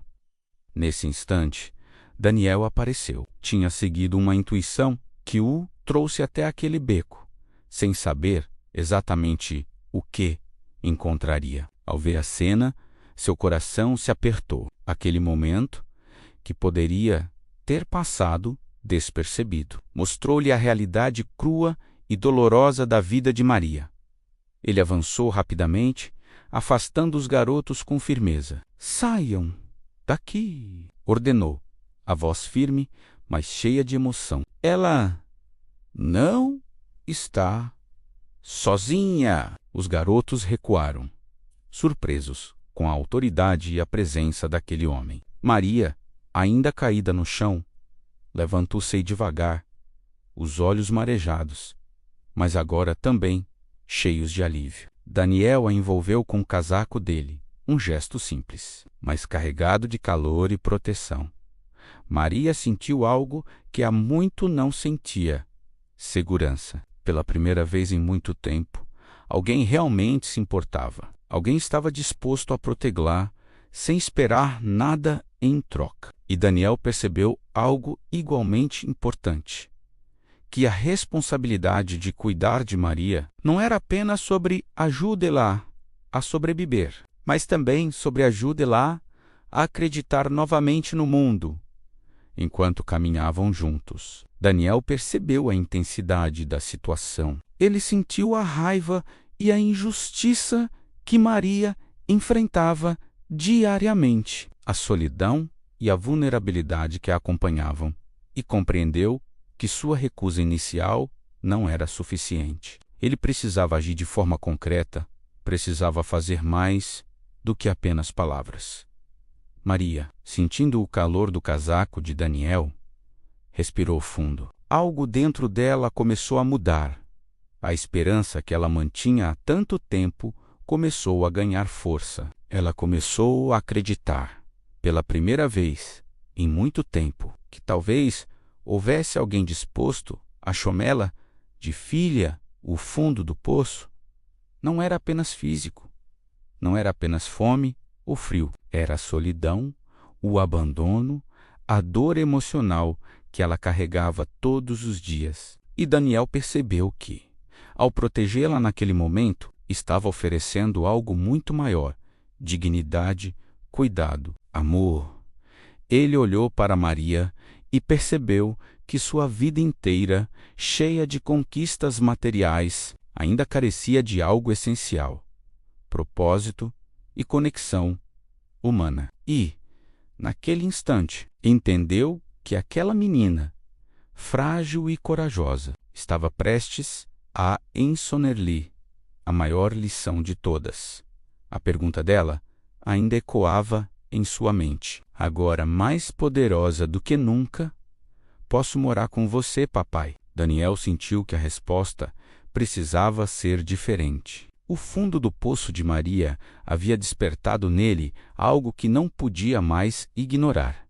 Nesse instante, Daniel apareceu. Tinha seguido uma intuição que o trouxe até aquele beco, sem saber exatamente o que encontraria. Ao ver a cena, seu coração se apertou. Aquele momento, que poderia ter passado despercebido, mostrou-lhe a realidade crua e dolorosa da vida de Maria. Ele avançou rapidamente, afastando os garotos com firmeza. "Saiam daqui!" ordenou, a voz firme, mas cheia de emoção. "Ela não está sozinha!" Os garotos recuaram, surpresos com a autoridade e a presença daquele homem. Maria, ainda caída no chão, levantou-se devagar, os olhos marejados, mas agora também cheios de alívio. Daniel a envolveu com o casaco dele, um gesto simples, mas carregado de calor e proteção. Maria sentiu algo que há muito não sentia: segurança. Pela primeira vez em muito tempo, alguém realmente se importava. Alguém estava disposto a protegê-la, sem esperar nada em troca. E Daniel percebeu algo igualmente importante: que a responsabilidade de cuidar de Maria não era apenas sobre ajudá-la a sobreviver, mas também sobre ajudá-la a acreditar novamente no mundo. Enquanto caminhavam juntos, Daniel percebeu a intensidade da situação. Ele sentiu a raiva e a injustiça que Maria enfrentava diariamente, a solidão e a vulnerabilidade que a acompanhavam, e compreendeu que sua recusa inicial não era suficiente. Ele precisava agir de forma concreta, precisava fazer mais do que apenas palavras. Maria, sentindo o calor do casaco de Daniel, respirou fundo. Algo dentro dela começou a mudar. A esperança que ela mantinha há tanto tempo começou a ganhar força. Ela começou a acreditar, pela primeira vez em muito tempo, que talvez houvesse alguém disposto a chamá-la de filha. O fundo do poço não era apenas físico, não era apenas fome ou frio, era a solidão, o abandono, a dor emocional que ela carregava todos os dias. E Daniel percebeu que, ao protegê-la naquele momento, estava oferecendo algo muito maior: dignidade, cuidado, amor. Ele olhou para Maria e percebeu que sua vida inteira, cheia de conquistas materiais, ainda carecia de algo essencial: propósito e conexão humana. E, naquele instante, entendeu que aquela menina, frágil e corajosa, estava prestes a ensinar-lhe a maior lição de todas. A pergunta dela ainda ecoava em sua mente. Agora, mais poderosa do que nunca: "Posso morar com você, papai?" Daniel sentiu que a resposta precisava ser diferente. O fundo do poço de Maria havia despertado nele algo que não podia mais ignorar.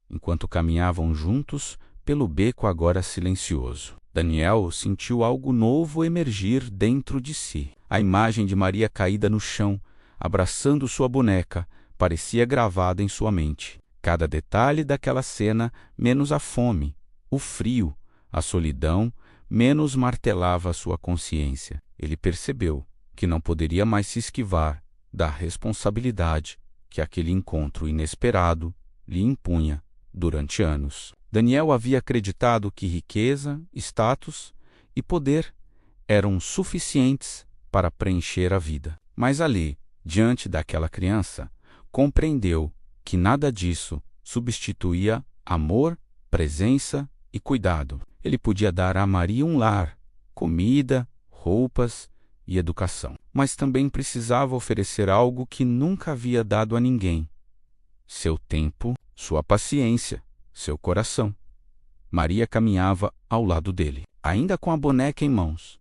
Enquanto caminhavam juntos pelo beco agora silencioso, Daniel sentiu algo novo emergir dentro de si. A imagem de Maria caída no chão, abraçando sua boneca, parecia gravada em sua mente. Cada detalhe daquela cena, menos a fome, o frio, a solidão, menos martelava sua consciência. Ele percebeu que não poderia mais se esquivar da responsabilidade que aquele encontro inesperado lhe impunha durante anos. Daniel havia acreditado que riqueza, status e poder eram suficientes para preencher a vida. Mas ali, diante daquela criança, compreendeu que nada disso substituía amor, presença e cuidado. Ele podia dar a Maria um lar, comida, roupas e educação. Mas também precisava oferecer algo que nunca havia dado a ninguém: seu tempo, sua paciência, seu coração. Maria caminhava ao lado dele, ainda com a boneca em mãos,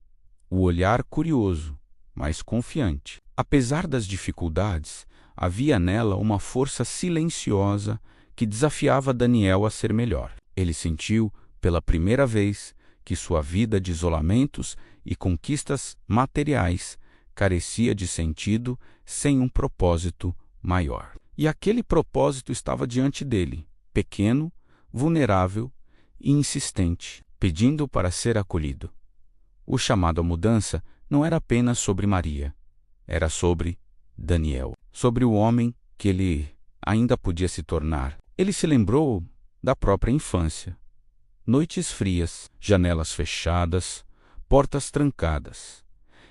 o olhar curioso, mas confiante. Apesar das dificuldades, havia nela uma força silenciosa que desafiava Daniel a ser melhor. Ele sentiu, pela primeira vez, que sua vida de isolamentos e conquistas materiais carecia de sentido sem um propósito maior. E aquele propósito estava diante dele, pequeno, vulnerável e insistente, pedindo para ser acolhido. O chamado à mudança não era apenas sobre Maria, era sobre Daniel, sobre o homem que ele ainda podia se tornar. Ele se lembrou da própria infância. Noites frias, janelas fechadas, portas trancadas,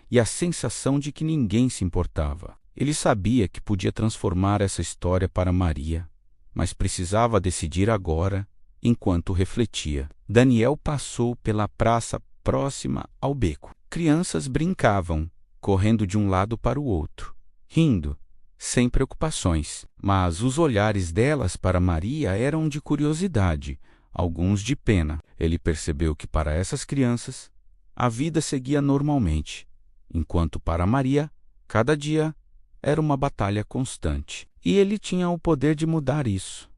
e a sensação de que ninguém se importava. Ele sabia que podia transformar essa história para Maria, mas precisava decidir agora, enquanto refletia. Daniel passou pela praça próxima ao beco. Crianças brincavam, correndo de um lado para o outro, rindo, sem preocupações, mas os olhares delas para Maria eram de curiosidade, alguns de pena. Ele percebeu que para essas crianças a vida seguia normalmente, enquanto para Maria, cada dia era uma batalha constante. E ele tinha o poder de mudar isso.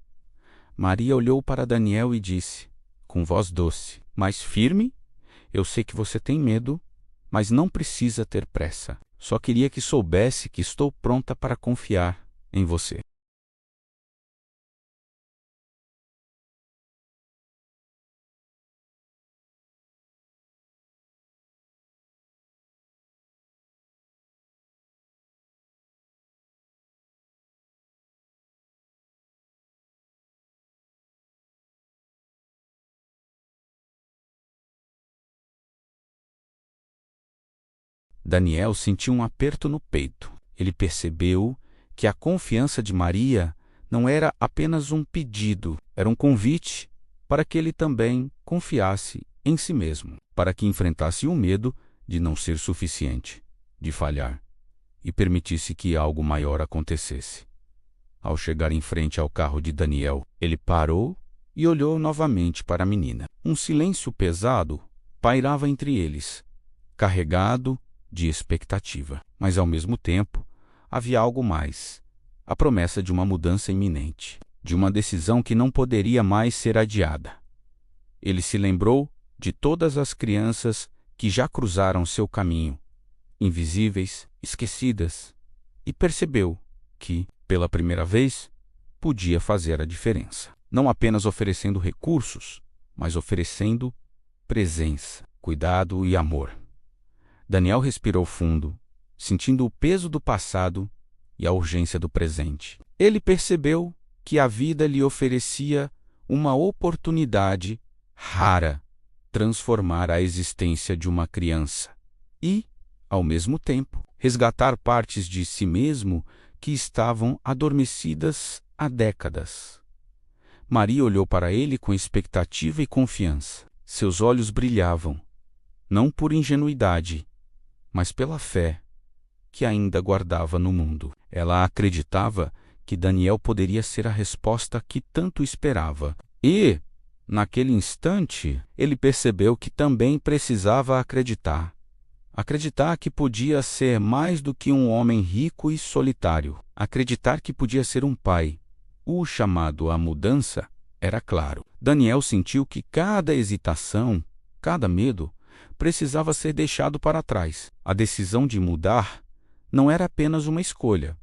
Maria olhou para Daniel e disse, com voz doce, mas firme: eu sei que você tem medo, mas não precisa ter pressa. Só queria que soubesse que estou pronta para confiar em você. Daniel sentiu um aperto no peito. Ele percebeu que a confiança de Maria não era apenas um pedido, era um convite para que ele também confiasse em si mesmo, para que enfrentasse o medo de não ser suficiente, de falhar, e permitisse que algo maior acontecesse. Ao chegar em frente ao carro de Daniel, ele parou e olhou novamente para a menina. Um silêncio pesado pairava entre eles, carregado de expectativa. Mas, ao mesmo tempo, havia algo mais: a promessa de uma mudança iminente, de uma decisão que não poderia mais ser adiada. Ele se lembrou de todas as crianças que já cruzaram seu caminho, invisíveis, esquecidas, e percebeu que, pela primeira vez, podia fazer a diferença. Não apenas oferecendo recursos, mas oferecendo presença, cuidado e amor. Daniel respirou fundo, sentindo o peso do passado e a urgência do presente. Ele percebeu que a vida lhe oferecia uma oportunidade rara: transformar a existência de uma criança e, ao mesmo tempo, resgatar partes de si mesmo que estavam adormecidas há décadas. Maria olhou para ele com expectativa e confiança. Seus olhos brilhavam, não por ingenuidade, mas pela fé que ainda guardava no mundo. Ela acreditava que Daniel poderia ser a resposta que tanto esperava. E, naquele instante, ele percebeu que também precisava acreditar. Acreditar que podia ser mais do que um homem rico e solitário. Acreditar que podia ser um pai. O chamado à mudança era claro. Daniel sentiu que cada hesitação, cada medo, precisava ser deixado para trás. A decisão de mudar não era apenas uma escolha,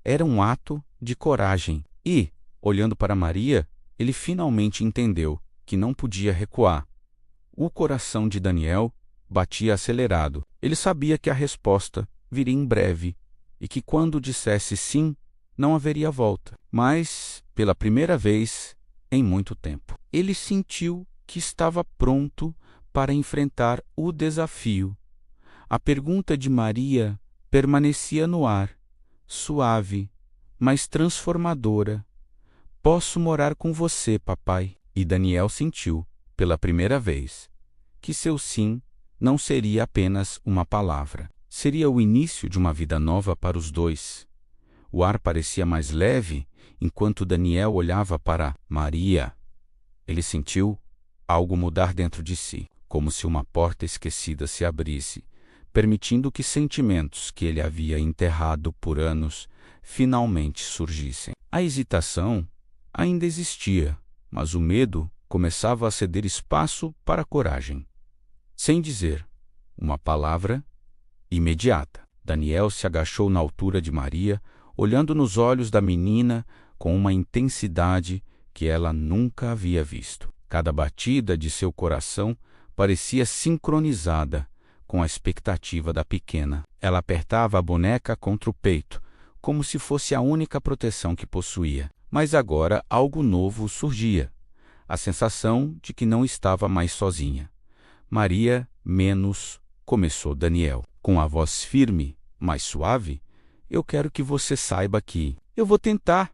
era um ato de coragem. E, olhando para Maria, ele finalmente entendeu que não podia recuar. O coração de Daniel batia acelerado. Ele sabia que a resposta viria em breve e que, quando dissesse sim, não haveria volta. Mas, pela primeira vez em muito tempo, ele sentiu que estava pronto para enfrentar o desafio. A pergunta de Maria permanecia no ar, suave, mas transformadora. Posso morar com você, papai? E Daniel sentiu, pela primeira vez, que seu sim não seria apenas uma palavra. Seria o início de uma vida nova para os dois. O ar parecia mais leve enquanto Daniel olhava para Maria. Ele sentiu algo mudar dentro de si, como se uma porta esquecida se abrisse, permitindo que sentimentos que ele havia enterrado por anos finalmente surgissem. A hesitação ainda existia, mas o medo começava a ceder espaço para a coragem. Sem dizer uma palavra imediata, Daniel se agachou na altura de Maria, olhando nos olhos da menina com uma intensidade que ela nunca havia visto. Cada batida de seu coração parecia sincronizada com a expectativa da pequena. Ela apertava a boneca contra o peito, como se fosse a única proteção que possuía. Mas agora algo novo surgia. A sensação de que não estava mais sozinha. Maria, menos, começou Daniel, com a voz firme, mas suave. Eu quero que você saiba que eu vou tentar.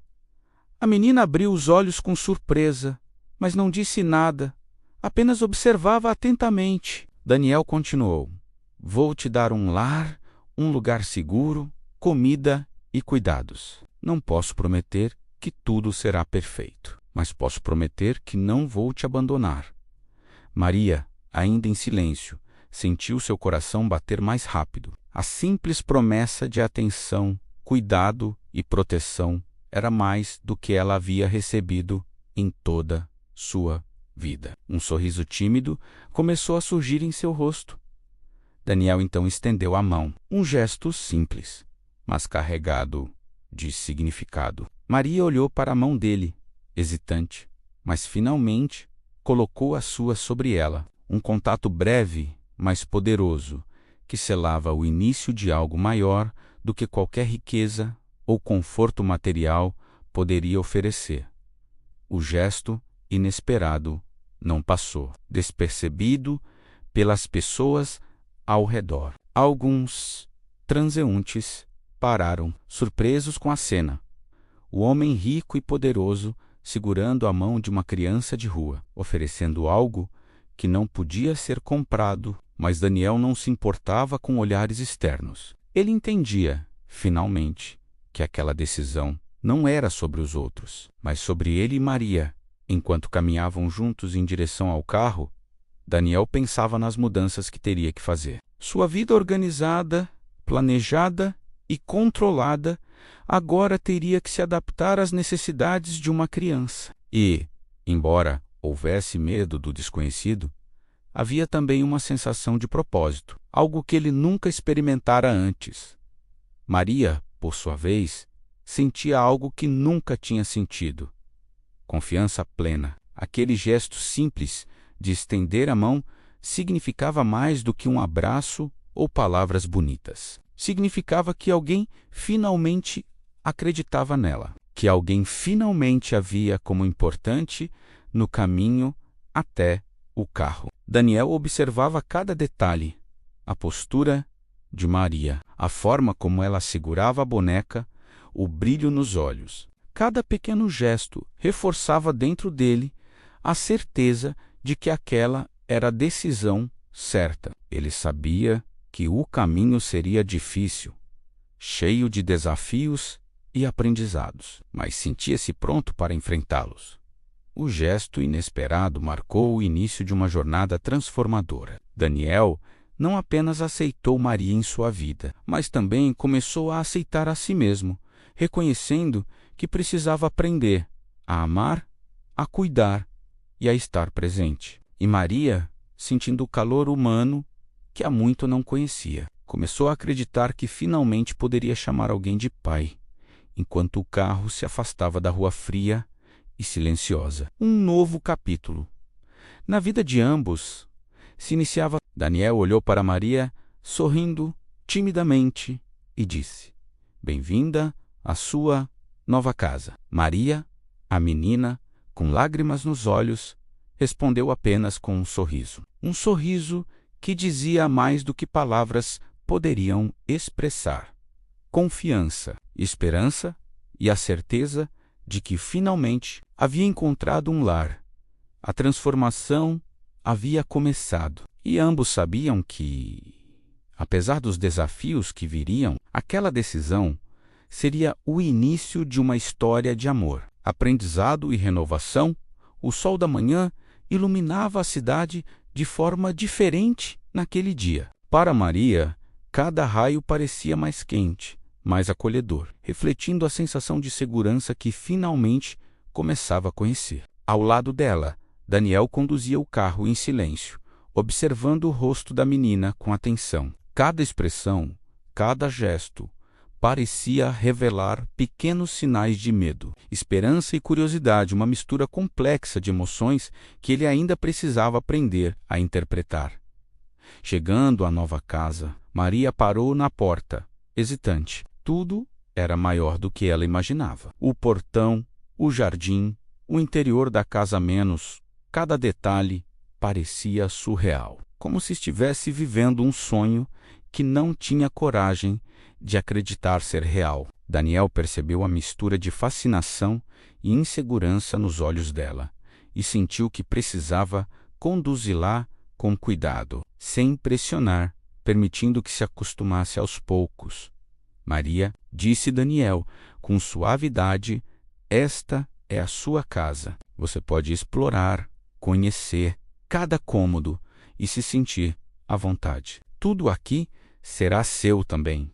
A menina abriu os olhos com surpresa, mas não disse nada, apenas observava atentamente. Daniel continuou. Vou te dar um lar, um lugar seguro, comida e cuidados. Não posso prometer que tudo será perfeito, mas posso prometer que não vou te abandonar. Maria, ainda em silêncio, sentiu seu coração bater mais rápido. A simples promessa de atenção, cuidado e proteção era mais do que ela havia recebido em toda sua vida. Um sorriso tímido começou a surgir em seu rosto. Daniel então estendeu a mão. Um gesto simples, mas carregado de significado. Maria olhou para a mão dele, hesitante, mas finalmente colocou a sua sobre ela. Um contato breve, mas poderoso, que selava o início de algo maior do que qualquer riqueza ou conforto material poderia oferecer. O gesto inesperado não passou despercebido pelas pessoas ao redor. Alguns transeuntes pararam, surpresos com a cena. O homem rico e poderoso segurando a mão de uma criança de rua, oferecendo algo que não podia ser comprado, mas Daniel não se importava com olhares externos. Ele entendia, finalmente, que aquela decisão não era sobre os outros, mas sobre ele e Maria. Enquanto caminhavam juntos em direção ao carro, Daniel pensava nas mudanças que teria que fazer. Sua vida organizada, planejada e controlada agora teria que se adaptar às necessidades de uma criança. E, embora houvesse medo do desconhecido, havia também uma sensação de propósito, algo que ele nunca experimentara antes. Maria, por sua vez, sentia algo que nunca tinha sentido. Confiança plena. Aquele gesto simples de estender a mão significava mais do que um abraço ou palavras bonitas. Significava que alguém finalmente acreditava nela, que alguém finalmente a via como importante no caminho até o carro. Daniel observava cada detalhe, a postura de Maria, a forma como ela segurava a boneca, o brilho nos olhos. Cada pequeno gesto reforçava dentro dele a certeza de que aquela era a decisão certa. Ele sabia que o caminho seria difícil, cheio de desafios e aprendizados, mas sentia-se pronto para enfrentá-los. O gesto inesperado marcou o início de uma jornada transformadora. Daniel não apenas aceitou Maria em sua vida, mas também começou a aceitar a si mesmo, reconhecendo que precisava aprender a amar, a cuidar e a estar presente. E Maria, sentindo o calor humano que há muito não conhecia, começou a acreditar que finalmente poderia chamar alguém de pai, enquanto o carro se afastava da rua fria e silenciosa. Um novo capítulo. Na vida de ambos se iniciava. Daniel olhou para Maria, sorrindo timidamente, e disse: Bem-vinda à sua nova casa. Maria, a menina, com lágrimas nos olhos, respondeu apenas com um sorriso. Um sorriso que dizia mais do que palavras poderiam expressar. Confiança, esperança e a certeza de que finalmente havia encontrado um lar. A transformação havia começado. E ambos sabiam que, apesar dos desafios que viriam, aquela decisão seria o início de uma história de amor. Aprendizado e renovação, o sol da manhã iluminava a cidade de forma diferente naquele dia. Para Maria, cada raio parecia mais quente, mais acolhedor, refletindo a sensação de segurança que finalmente começava a conhecer. Ao lado dela, Daniel conduzia o carro em silêncio, observando o rosto da menina com atenção. Cada expressão, cada gesto, parecia revelar pequenos sinais de medo, esperança e curiosidade, uma mistura complexa de emoções que ele ainda precisava aprender a interpretar. Chegando à nova casa, Maria parou na porta, hesitante. Tudo era maior do que ela imaginava. O portão, o jardim, o interior da casa menos, cada detalhe parecia surreal, como se estivesse vivendo um sonho que não tinha coragem de acreditar ser real. Daniel percebeu a mistura de fascinação e insegurança nos olhos dela e sentiu que precisava conduzi-la com cuidado, sem pressionar, permitindo que se acostumasse aos poucos. Maria, disse Daniel, com suavidade, esta é a sua casa. Você pode explorar, conhecer cada cômodo e se sentir à vontade. Tudo aqui será seu também.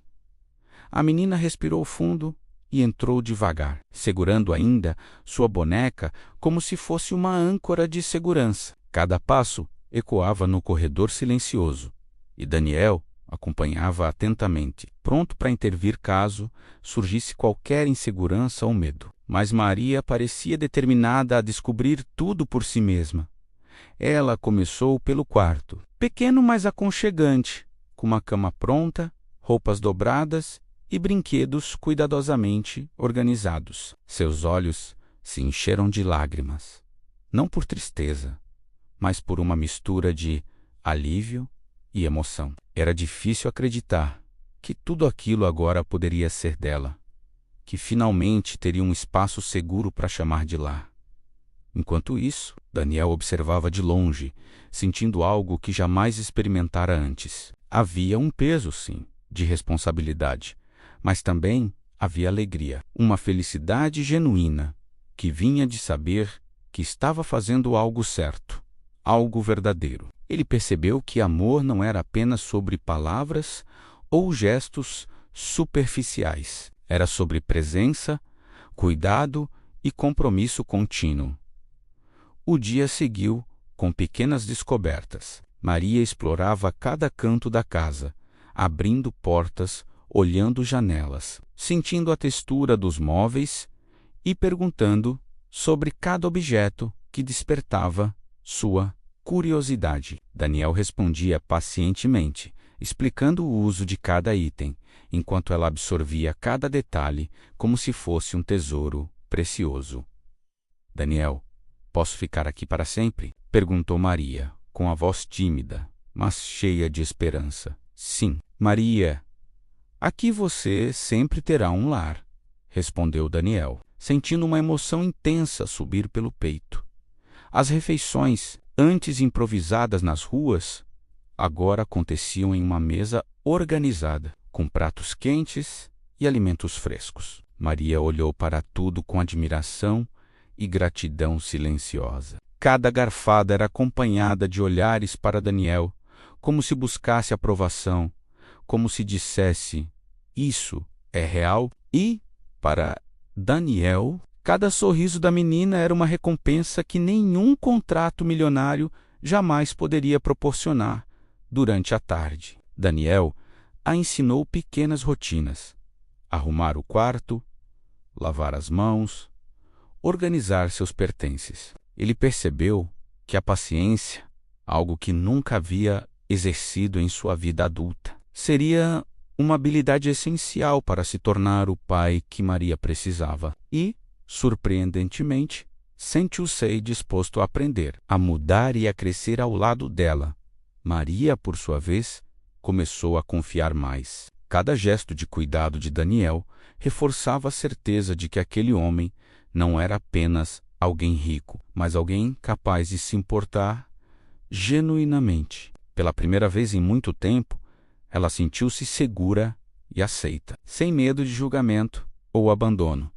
A menina respirou fundo e entrou devagar, segurando ainda sua boneca como se fosse uma âncora de segurança. Cada passo ecoava no corredor silencioso, e Daniel acompanhava atentamente, pronto para intervir caso surgisse qualquer insegurança ou medo. Mas Maria parecia determinada a descobrir tudo por si mesma. Ela começou pelo quarto, pequeno mas aconchegante, com uma cama pronta, roupas dobradas e brinquedos cuidadosamente organizados. Seus olhos se encheram de lágrimas, não por tristeza, mas por uma mistura de alívio e emoção. Era difícil acreditar que tudo aquilo agora poderia ser dela, que finalmente teria um espaço seguro para chamar de lar. Enquanto isso, Daniel observava de longe, sentindo algo que jamais experimentara antes. Havia um peso, sim, de responsabilidade, mas também havia alegria, uma felicidade genuína, que vinha de saber que estava fazendo algo certo, algo verdadeiro. Ele percebeu que amor não era apenas sobre palavras ou gestos superficiais. Era sobre presença, cuidado e compromisso contínuo. O dia seguiu com pequenas descobertas. Maria explorava cada canto da casa, abrindo portas, olhando janelas, sentindo a textura dos móveis e perguntando sobre cada objeto que despertava sua curiosidade. Daniel respondia pacientemente, explicando o uso de cada item, enquanto ela absorvia cada detalhe como se fosse um tesouro precioso. Daniel, posso ficar aqui para sempre? Perguntou Maria, com a voz tímida, mas cheia de esperança. Sim, Maria, aqui você sempre terá um lar, respondeu Daniel, sentindo uma emoção intensa subir pelo peito. As refeições, antes improvisadas nas ruas, agora aconteciam em uma mesa organizada, com pratos quentes e alimentos frescos. Maria olhou para tudo com admiração e gratidão silenciosa. Cada garfada era acompanhada de olhares para Daniel, como se buscasse aprovação, como se dissesse, isso é real? E, para Daniel, cada sorriso da menina era uma recompensa que nenhum contrato milionário jamais poderia proporcionar durante a tarde. Daniel a ensinou pequenas rotinas: arrumar o quarto, lavar as mãos, organizar seus pertences. Ele percebeu que a paciência, algo que nunca havia exercido em sua vida adulta, seria uma habilidade essencial para se tornar o pai que Maria precisava. E, surpreendentemente, sentiu-se disposto a aprender, a mudar e a crescer ao lado dela. Maria, por sua vez, começou a confiar mais. Cada gesto de cuidado de Daniel reforçava a certeza de que aquele homem não era apenas alguém rico, mas alguém capaz de se importar genuinamente. Pela primeira vez em muito tempo, ela sentiu-se segura e aceita, sem medo de julgamento ou abandono,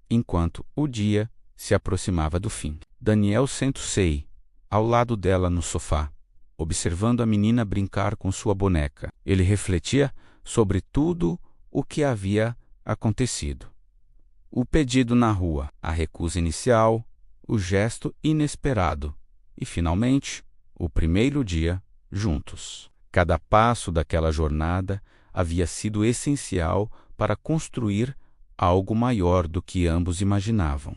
enquanto o dia se aproximava do fim. Daniel sentou-se ao lado dela no sofá, observando a menina brincar com sua boneca. Ele refletia sobre tudo o que havia acontecido. O pedido na rua, a recusa inicial, o gesto inesperado e, finalmente, o primeiro dia juntos. Cada passo daquela jornada havia sido essencial para construir algo maior do que ambos imaginavam.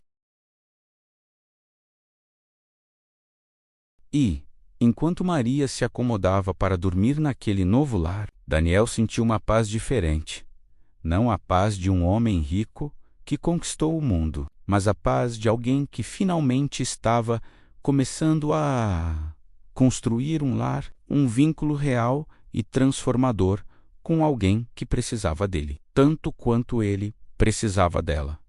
E, enquanto Maria se acomodava para dormir naquele novo lar, Daniel sentiu uma paz diferente. Não a paz de um homem rico que conquistou o mundo, mas a paz de alguém que finalmente estava começando a construir um lar, um vínculo real e transformador com alguém que precisava dele, tanto quanto ele precisava dela.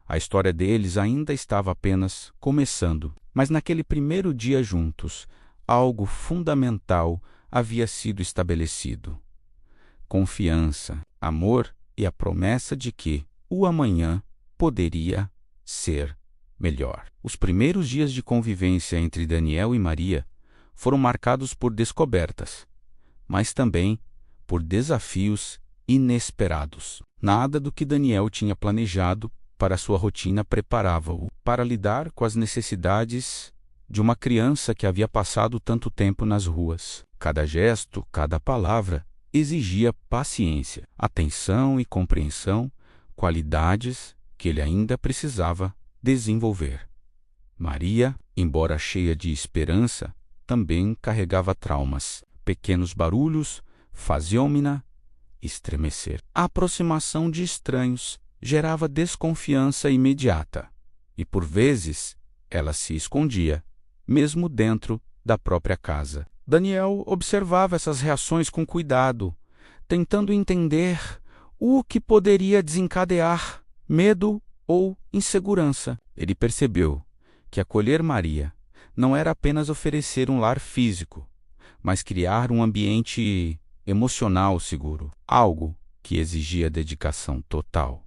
A história deles ainda estava apenas começando, mas naquele primeiro dia juntos, algo fundamental havia sido estabelecido. Confiança, amor e a promessa de que o amanhã poderia ser melhor. Os primeiros dias de convivência entre Daniel e Maria foram marcados por descobertas, mas também por desafios inesperados. Nada do que Daniel tinha planejado para sua rotina preparava-o para lidar com as necessidades de uma criança que havia passado tanto tempo nas ruas. Cada gesto, cada palavra exigia paciência, atenção e compreensão, qualidades que ele ainda precisava desenvolver. Maria, embora cheia de esperança, também carregava traumas. Pequenos barulhos faziam-na estremecer. A aproximação de estranhos gerava desconfiança imediata, e por vezes ela se escondia, mesmo dentro da própria casa. Daniel observava essas reações com cuidado, tentando entender o que poderia desencadear medo ou insegurança. Ele percebeu que acolher Maria não era apenas oferecer um lar físico, mas criar um ambiente emocional seguro, algo que exigia dedicação total.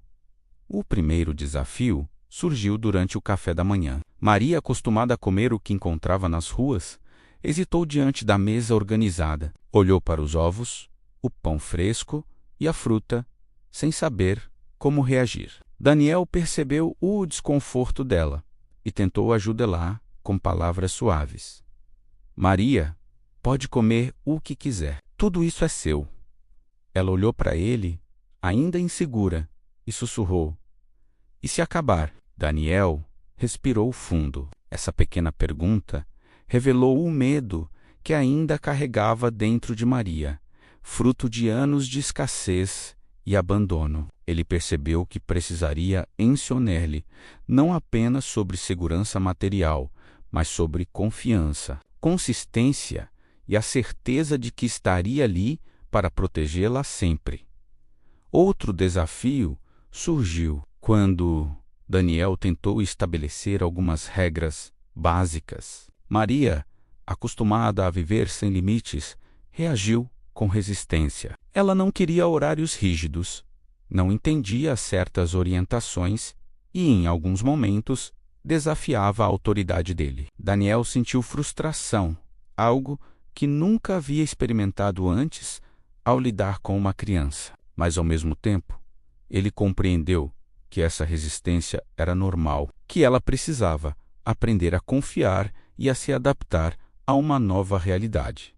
O primeiro desafio surgiu durante o café da manhã. Maria, acostumada a comer o que encontrava nas ruas, hesitou diante da mesa organizada. Olhou para os ovos, o pão fresco e a fruta, sem saber como reagir. Daniel percebeu o desconforto dela e tentou ajudá-la com palavras suaves. Maria, pode comer o que quiser. Tudo isso é seu. Ela olhou para ele, ainda insegura, e sussurrou: e se acabar? Daniel respirou fundo. Essa pequena pergunta revelou o medo que ainda carregava dentro de Maria, fruto de anos de escassez e abandono. Ele percebeu que precisaria ensinar-lhe não apenas sobre segurança material, mas sobre confiança, consistência e a certeza de que estaria ali para protegê-la sempre. Outro desafio surgiu quando Daniel tentou estabelecer algumas regras básicas. Maria, acostumada a viver sem limites, reagiu com resistência. Ela não queria horários rígidos, não entendia certas orientações e, em alguns momentos, desafiava a autoridade dele. Daniel sentiu frustração, algo que nunca havia experimentado antes ao lidar com uma criança. Mas, ao mesmo tempo, ele compreendeu que essa resistência era normal, que ela precisava aprender a confiar e a se adaptar a uma nova realidade.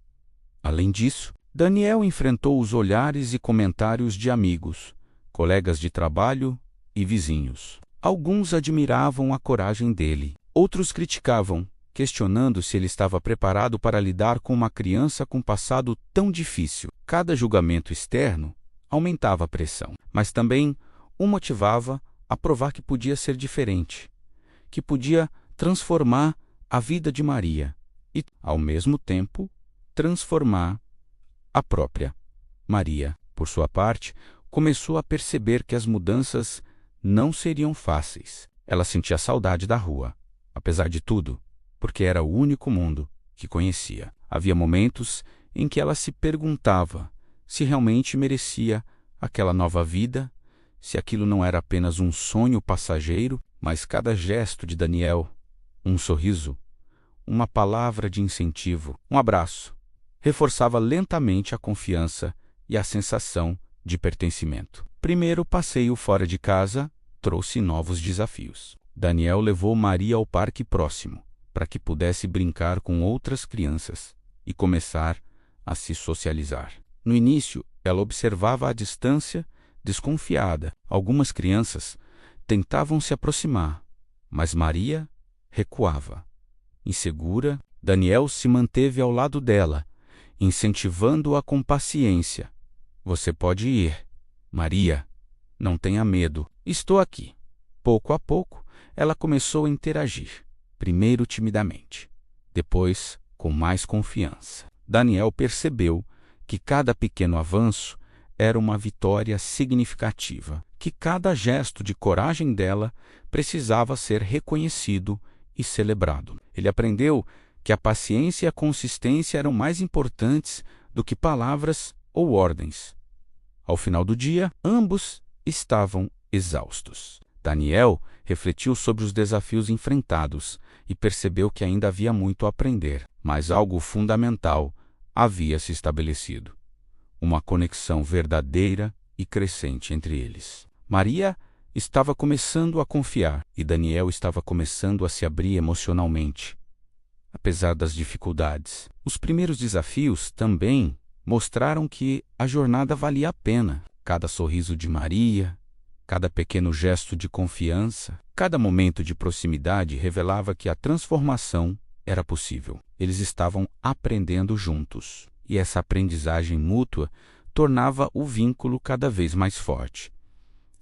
Além disso, Daniel enfrentou os olhares e comentários de amigos, colegas de trabalho e vizinhos. Alguns admiravam a coragem dele, outros criticavam, questionando se ele estava preparado para lidar com uma criança com passado tão difícil. Cada julgamento externo aumentava a pressão, mas também o motivava a provar que podia ser diferente, que podia transformar a vida de Maria e, ao mesmo tempo, transformar a própria Maria. Por sua parte, começou a perceber que as mudanças não seriam fáceis. Ela sentia saudade da rua, apesar de tudo, porque era o único mundo que conhecia. Havia momentos em que ela se perguntava se realmente merecia aquela nova vida, se aquilo não era apenas um sonho passageiro, mas cada gesto de Daniel, um sorriso, uma palavra de incentivo, um abraço, reforçava lentamente a confiança e a sensação de pertencimento. Primeiro passeio fora de casa trouxe novos desafios. Daniel levou Maria ao parque próximo, para que pudesse brincar com outras crianças e começar a se socializar. No início, ela observava à distância, desconfiada. Algumas crianças tentavam se aproximar, mas Maria recuava. Insegura, Daniel se manteve ao lado dela, incentivando-a com paciência. Você pode ir. Maria, não tenha medo. Estou aqui. Pouco a pouco, ela começou a interagir. Primeiro timidamente, depois com mais confiança. Daniel percebeu que cada pequeno avanço era uma vitória significativa, que cada gesto de coragem dela precisava ser reconhecido e celebrado. Ele aprendeu que a paciência e a consistência eram mais importantes do que palavras ou ordens. Ao final do dia, ambos estavam exaustos. Daniel refletiu sobre os desafios enfrentados e percebeu que ainda havia muito a aprender, mas algo fundamental havia se estabelecido: uma conexão verdadeira e crescente entre eles. Maria estava começando a confiar e Daniel estava começando a se abrir emocionalmente. Apesar das dificuldades, os primeiros desafios também mostraram que a jornada valia a pena. Cada sorriso de Maria, cada pequeno gesto de confiança, cada momento de proximidade revelava que a transformação era possível. Eles estavam aprendendo juntos, e essa aprendizagem mútua tornava o vínculo cada vez mais forte.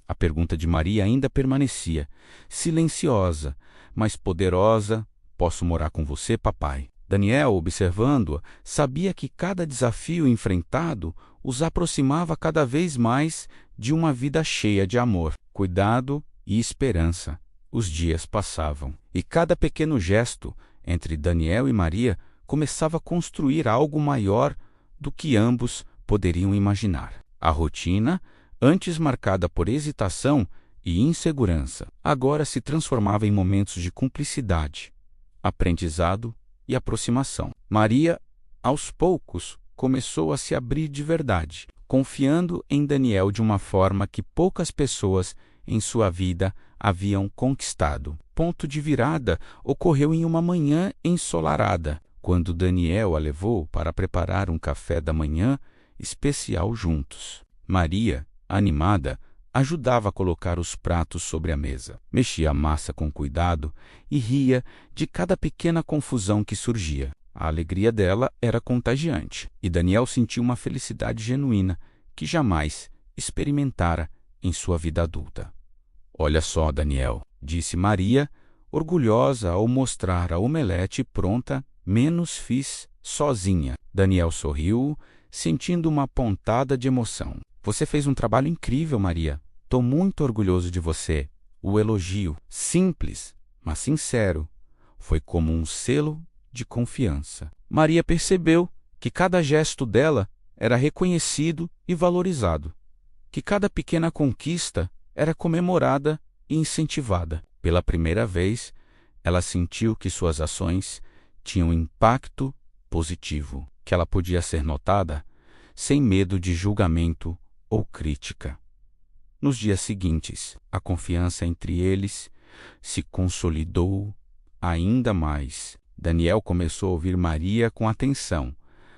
A pergunta de Maria ainda permanecia, silenciosa, mas poderosa: posso morar com você, papai? Daniel, observando-a, sabia que cada desafio enfrentado os aproximava cada vez mais de uma vida cheia de amor, cuidado e esperança. Os dias passavam, e cada pequeno gesto entre Daniel e Maria começava a construir algo maior do que ambos poderiam imaginar. A rotina, antes marcada por hesitação e insegurança, agora se transformava em momentos de cumplicidade, aprendizado e aproximação. Maria, aos poucos, começou a se abrir de verdade, confiando em Daniel de uma forma que poucas pessoas em sua vida haviam conquistado. Ponto de virada ocorreu em uma manhã ensolarada, quando Daniel a levou para preparar um café da manhã especial juntos. Maria, animada, ajudava a colocar os pratos sobre a mesa, mexia a massa com cuidado e ria de cada pequena confusão que surgia. A alegria dela era contagiante, e Daniel sentiu uma felicidade genuína que jamais experimentara em sua vida adulta. Olha só, Daniel, disse Maria, orgulhosa ao mostrar a omelete pronta, menos fiz sozinha. Daniel sorriu, sentindo uma pontada de emoção. Você fez um trabalho incrível, Maria. Estou muito orgulhoso de você. O elogio, simples, mas sincero, foi como um selo de confiança. Maria percebeu que cada gesto dela era reconhecido e valorizado, que cada pequena conquista era comemorada e incentivada. Pela primeira vez, ela sentiu que suas ações tinham impacto positivo, que ela podia ser notada sem medo de julgamento ou crítica. Nos dias seguintes, a confiança entre eles se consolidou ainda mais. Daniel começou a ouvir Maria com atenção,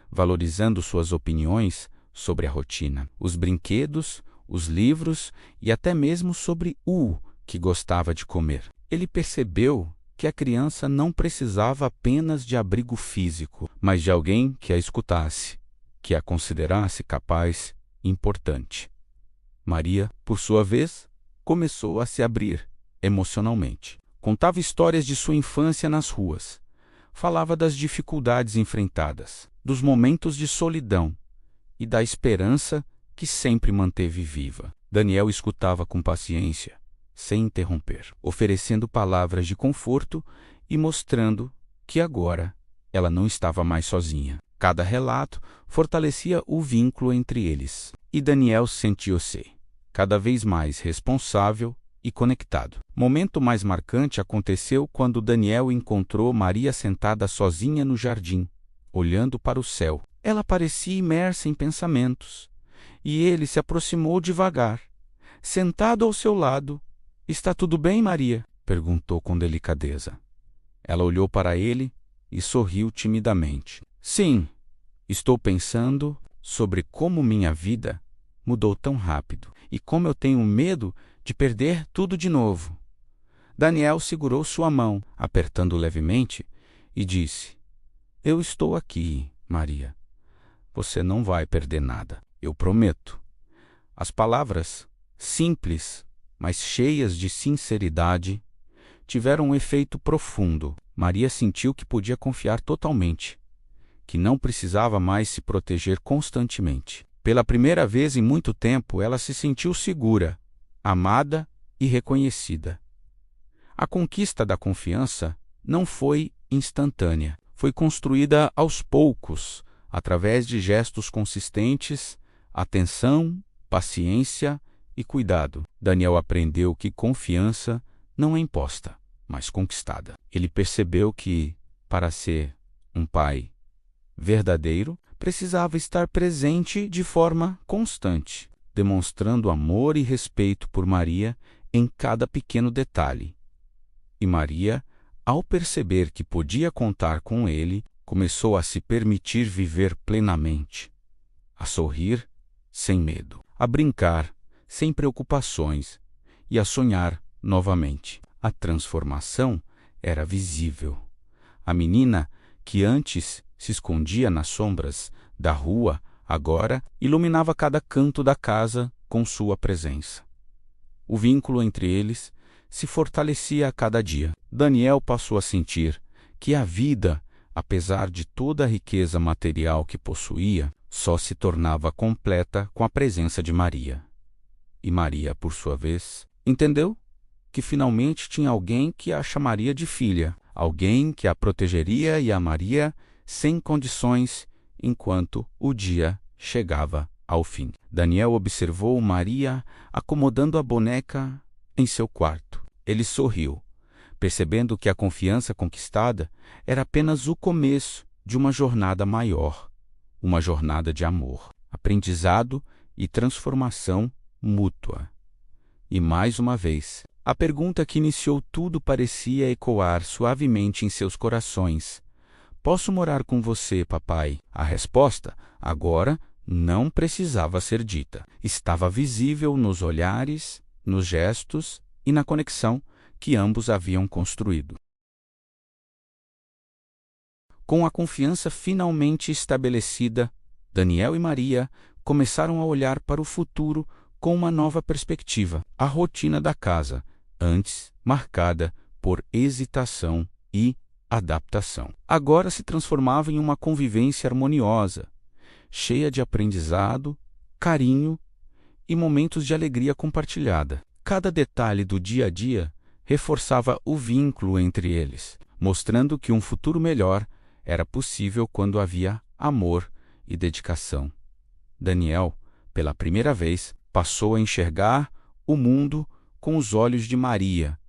valorizando suas opiniões sobre a rotina, os brinquedos, os livros e até mesmo sobre o que gostava de comer. Ele percebeu que a criança não precisava apenas de abrigo físico, mas de alguém que a escutasse, que a considerasse capaz e importante. Maria, por sua vez, começou a se abrir emocionalmente. Contava histórias de sua infância nas ruas. Falava das dificuldades enfrentadas, dos momentos de solidão e da esperança que sempre manteve viva. Daniel escutava com paciência, sem interromper, oferecendo palavras de conforto e mostrando que agora ela não estava mais sozinha. Cada relato fortalecia o vínculo entre eles, e Daniel sentiu-se cada vez mais responsável e conectado. Momento mais marcante aconteceu quando Daniel encontrou Maria sentada sozinha no jardim, olhando para o céu. Ela parecia imersa em pensamentos, e ele se aproximou devagar. Sentado ao seu lado, "Está tudo bem, Maria?" perguntou com delicadeza. Ela olhou para ele e sorriu timidamente. "Sim, estou pensando sobre como minha vida mudou tão rápido e como eu tenho medo de perder tudo de novo." Daniel segurou sua mão, apertando levemente, e disse: "Eu estou aqui, Maria. Você não vai perder nada, eu prometo." As palavras, simples, mas cheias de sinceridade, tiveram um efeito profundo. Maria sentiu que podia confiar totalmente, que não precisava mais se proteger constantemente. Pela primeira vez em muito tempo, ela se sentiu segura, amada e reconhecida. A conquista da confiança não foi instantânea. Foi construída aos poucos, através de gestos consistentes, atenção, paciência e cuidado. Daniel aprendeu que confiança não é imposta, mas conquistada. Ele percebeu que, para ser um pai verdadeiro, precisava estar presente de forma constante, demonstrando amor e respeito por Maria em cada pequeno detalhe. E Maria, ao perceber que podia contar com ele, começou a se permitir viver plenamente, a sorrir sem medo, a brincar sem preocupações e a sonhar novamente. A transformação era visível. A menina, que antes se escondia nas sombras da rua, agora iluminava cada canto da casa com sua presença. O vínculo entre eles se fortalecia a cada dia. Daniel passou a sentir que a vida, apesar de toda a riqueza material que possuía, só se tornava completa com a presença de Maria. E Maria, por sua vez, entendeu que finalmente tinha alguém que a chamaria de filha, alguém que a protegeria e amaria sem condições enquanto o dia chegava ao fim. Daniel observou Maria acomodando a boneca em seu quarto. Ele sorriu, percebendo que a confiança conquistada era apenas o começo de uma jornada maior, uma jornada de amor, aprendizado e transformação mútua. E mais uma vez, a pergunta que iniciou tudo parecia ecoar suavemente em seus corações: "Posso morar com você, papai?" A resposta, agora, não precisava ser dita. Estava visível nos olhares, nos gestos e na conexão que ambos haviam construído. Com a confiança finalmente estabelecida, Daniel e Maria começaram a olhar para o futuro com uma nova perspectiva. A rotina da casa, antes marcada por hesitação e adaptação, agora se transformava em uma convivência harmoniosa, cheia de aprendizado, carinho e momentos de alegria compartilhada. Cada detalhe do dia a dia reforçava o vínculo entre eles, mostrando que um futuro melhor era possível quando havia amor e dedicação. Daniel, pela primeira vez, passou a enxergar o mundo com os olhos de Maria.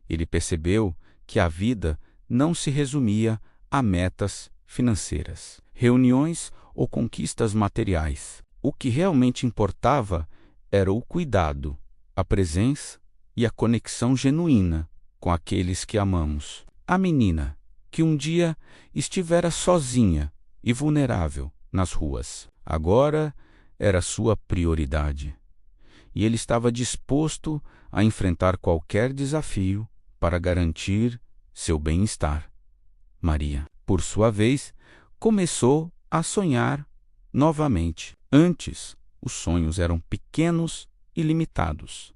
Ele percebeu que a vida não se resumia a metas financeiras, reuniões ou conquistas materiais. O que realmente importava era o cuidado, a presença e a conexão genuína com aqueles que amamos. A menina, que um dia estivera sozinha e vulnerável nas ruas, agora era sua prioridade. E ele estava disposto a enfrentar qualquer desafio para garantir seu bem-estar. Maria, por sua vez, começou a sonhar novamente. Antes, os sonhos eram pequenos e limitados,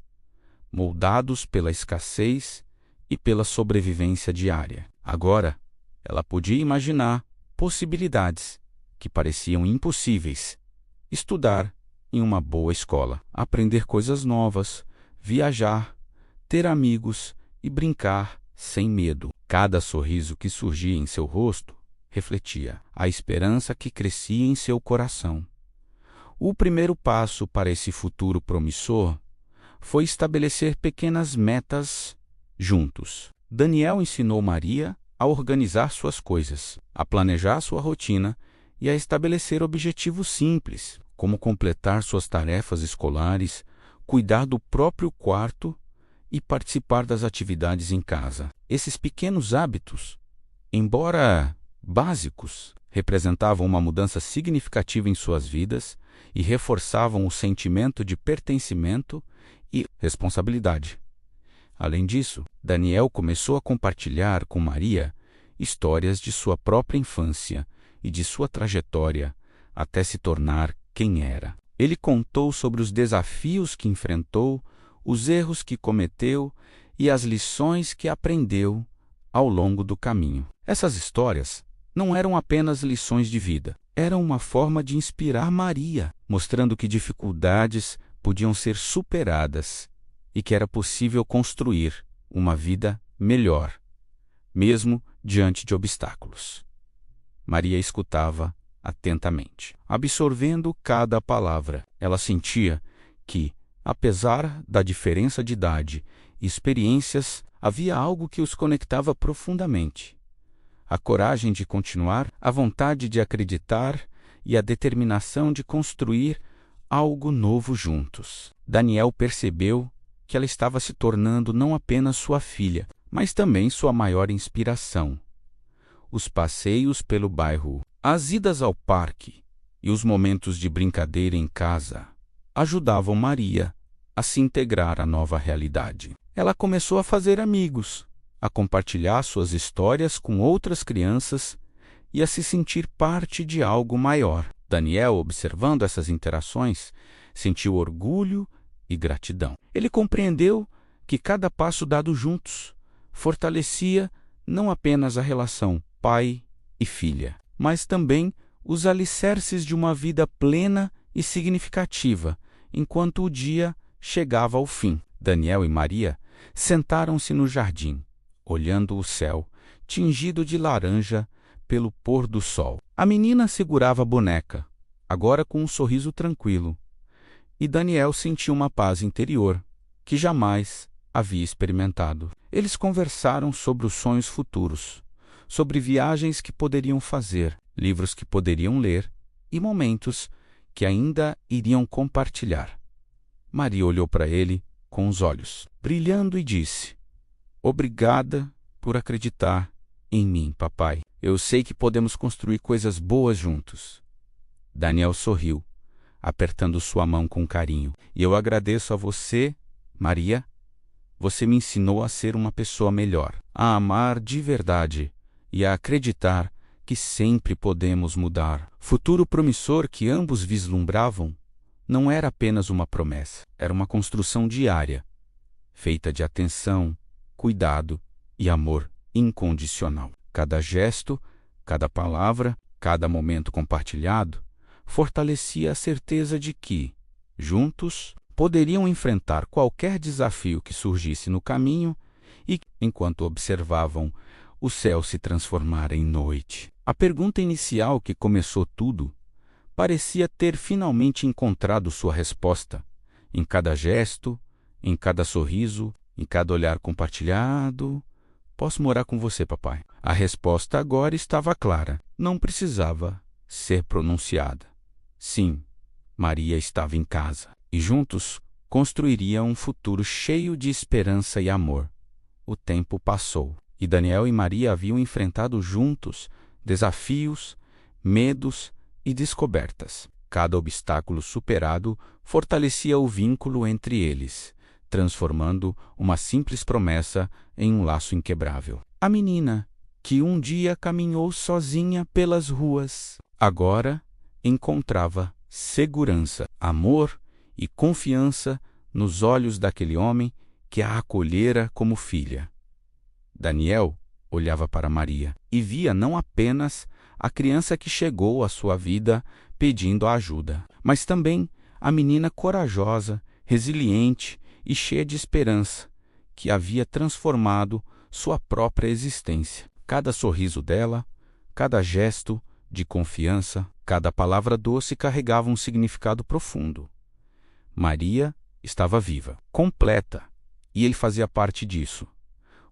moldados pela escassez e pela sobrevivência diária. Agora, ela podia imaginar possibilidades que pareciam impossíveis: estudar em uma boa escola, aprender coisas novas, viajar, ter amigos e brincar sem medo. Cada sorriso que surgia em seu rosto refletia, a esperança que crescia em seu coração. O primeiro passo para esse futuro promissor foi estabelecer pequenas metas juntos. Daniel ensinou Maria a organizar suas coisas, a planejar sua rotina e a estabelecer objetivos simples, como completar suas tarefas escolares, cuidar do próprio quarto e participar das atividades em casa. Esses pequenos hábitos, embora básicos, representavam uma mudança significativa em suas vidas e reforçavam o sentimento de pertencimento e responsabilidade. Além disso, Daniel começou a compartilhar com Maria histórias de sua própria infância e de sua trajetória até se tornar quem era. Ele contou sobre os desafios que enfrentou, os erros que cometeu e as lições que aprendeu ao longo do caminho. Essas histórias não eram apenas lições de vida, eram uma forma de inspirar Maria, mostrando que dificuldades podiam ser superadas e que era possível construir uma vida melhor, mesmo diante de obstáculos. Maria escutava atentamente, absorvendo cada palavra. Ela sentia que, apesar da diferença de idade e experiências, havia algo que os conectava profundamente. A coragem de continuar, a vontade de acreditar e a determinação de construir algo novo juntos. Daniel percebeu que ela estava se tornando não apenas sua filha, mas também sua maior inspiração. Os passeios pelo bairro, as idas ao parque e os momentos de brincadeira em casa ajudavam Maria a se integrar à nova realidade. Ela começou a fazer amigos, a compartilhar suas histórias com outras crianças e a se sentir parte de algo maior. Daniel, observando essas interações, sentiu orgulho e gratidão. Ele compreendeu que cada passo dado juntos fortalecia não apenas a relação pai e filha, mas também os alicerces de uma vida plena e significativa, enquanto o dia chegava ao fim. Daniel e Maria sentaram-se no jardim, olhando o céu, tingido de laranja pelo pôr do sol. A menina segurava a boneca, agora com um sorriso tranquilo, e Daniel sentiu uma paz interior que jamais havia experimentado. Eles conversaram sobre os sonhos futuros, sobre viagens que poderiam fazer, livros que poderiam ler e momentos que ainda iriam compartilhar. Maria olhou para ele com os olhos brilhando e disse: "Obrigada por acreditar em mim, papai. Eu sei que podemos construir coisas boas juntos." Daniel sorriu, apertando sua mão com carinho. "E eu agradeço a você, Maria. Você me ensinou a ser uma pessoa melhor, a amar de verdade e a acreditar que sempre podemos mudar." Futuro promissor que ambos vislumbravam não era apenas uma promessa, era uma construção diária, feita de atenção, cuidado e amor incondicional. Cada gesto, cada palavra, cada momento compartilhado fortalecia a certeza de que, juntos, poderiam enfrentar qualquer desafio que surgisse no caminho e, enquanto observavam o céu se transformar em noite. A pergunta inicial que começou tudo parecia ter finalmente encontrado sua resposta. Em cada gesto, em cada sorriso, em cada olhar compartilhado: "Posso morar com você, papai?" A resposta agora estava clara, não precisava ser pronunciada. Sim, Maria estava em casa, e juntos construiriam um futuro cheio de esperança e amor. O tempo passou, e Daniel e Maria haviam enfrentado juntos desafios, medos e descobertas. Cada obstáculo superado fortalecia o vínculo entre eles, transformando uma simples promessa em um laço inquebrável. A menina, que um dia caminhou sozinha pelas ruas, agora encontrava segurança, amor e confiança nos olhos daquele homem que a acolhera como filha. Daniel olhava para Maria e via não apenas a criança que chegou à sua vida pedindo ajuda, mas também a menina corajosa, resiliente e cheia de esperança, que havia transformado sua própria existência. Cada sorriso dela, Cada gesto de confiança, cada palavra doce carregava um significado profundo. Maria estava viva, completa, e ele fazia parte disso.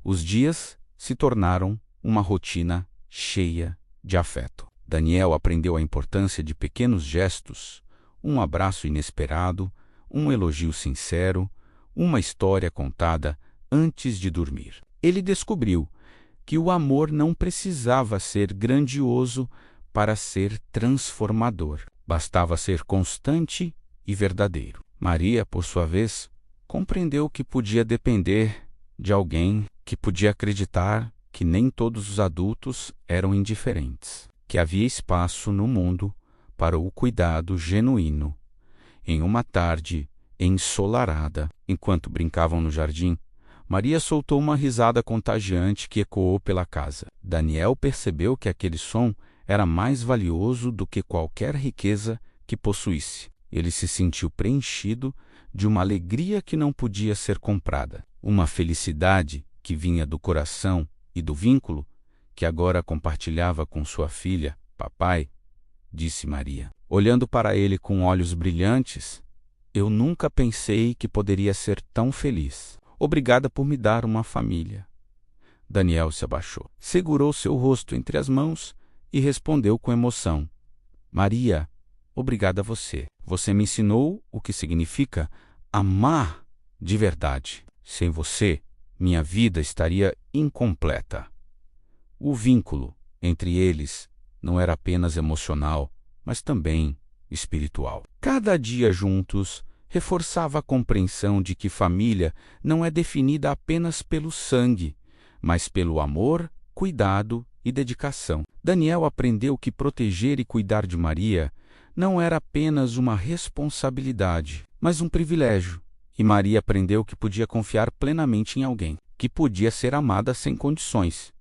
Os dias se tornaram uma rotina cheia de afeto. Daniel aprendeu a importância de pequenos gestos, um abraço inesperado, um elogio sincero, uma história contada antes de dormir. Ele descobriu que o amor não precisava ser grandioso para ser transformador. Bastava ser constante e verdadeiro. Maria, por sua vez, compreendeu que podia depender de alguém, que podia acreditar que nem todos os adultos eram indiferentes, que havia espaço no mundo para o cuidado genuíno. Em uma tarde ensolarada, enquanto brincavam no jardim, Maria soltou uma risada contagiante que ecoou pela casa. Daniel percebeu que aquele som era mais valioso do que qualquer riqueza que possuísse. Ele se sentiu preenchido de uma alegria que não podia ser comprada, uma felicidade que vinha do coração e do vínculo que agora compartilhava com sua filha. Papai, disse Maria, olhando para ele com olhos brilhantes, eu nunca pensei que poderia ser tão feliz. Obrigada por me dar uma família. Daniel se abaixou, segurou seu rosto entre as mãos e respondeu com emoção: Maria, obrigada a você. Você me ensinou o que significa amar de verdade. Sem você, minha vida estaria incompleta. O vínculo entre eles não era apenas emocional, mas também espiritual. Cada dia juntos reforçava a compreensão de que família não é definida apenas pelo sangue, mas pelo amor, cuidado e dedicação. Daniel aprendeu que proteger e cuidar de Maria não era apenas uma responsabilidade, mas um privilégio. E Maria aprendeu que podia confiar plenamente em alguém, que podia ser amada sem condições.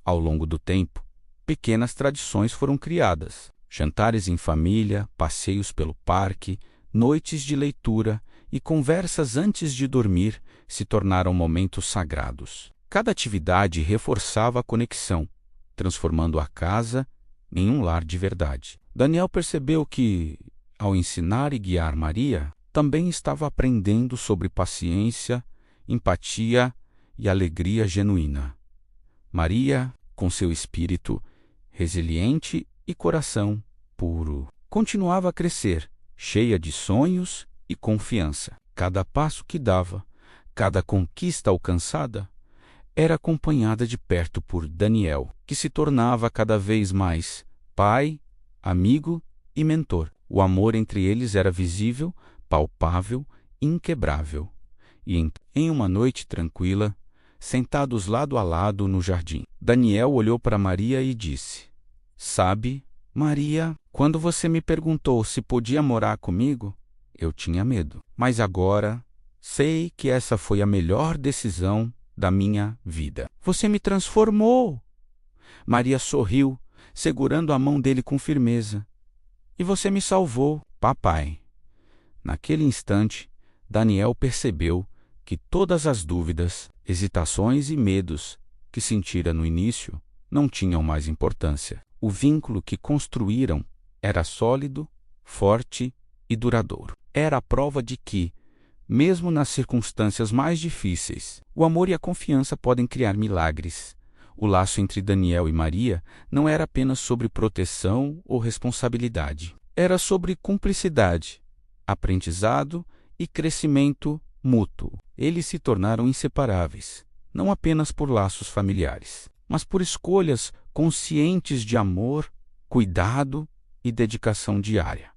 Ao longo do tempo, pequenas tradições foram criadas. Jantares em família, passeios pelo parque, noites de leitura e conversas antes de dormir se tornaram momentos sagrados. Cada atividade reforçava a conexão, transformando a casa em um lar de verdade. Daniel percebeu que, ao ensinar e guiar Maria, também estava aprendendo sobre paciência, empatia e alegria genuína. Maria, com seu espírito resiliente e coração puro, continuava a crescer, cheia de sonhos e confiança. Cada passo que dava, cada conquista alcançada, era acompanhada de perto por Daniel, que se tornava cada vez mais pai, amigo e mentor. O amor entre eles era visível, palpável, inquebrável. E em uma noite tranquila, sentados lado a lado no jardim, Daniel olhou para Maria e disse: Sabe, Maria, quando você me perguntou se podia morar comigo, eu tinha medo. Mas agora sei que essa foi a melhor decisão da minha vida. Você me transformou. Maria sorriu, segurando a mão dele com firmeza. E você me salvou, papai. Naquele instante, Daniel percebeu que todas as dúvidas, hesitações e medos que sentira no início não tinham mais importância. O vínculo que construíram era sólido, forte e duradouro. Era a prova de que, mesmo nas circunstâncias mais difíceis, o amor e a confiança podem criar milagres. O laço entre Daniel e Maria não era apenas sobre proteção ou responsabilidade. Era sobre cumplicidade, aprendizado e crescimento mútuo. Eles se tornaram inseparáveis, não apenas por laços familiares, mas por escolhas conscientes de amor, cuidado e dedicação diária.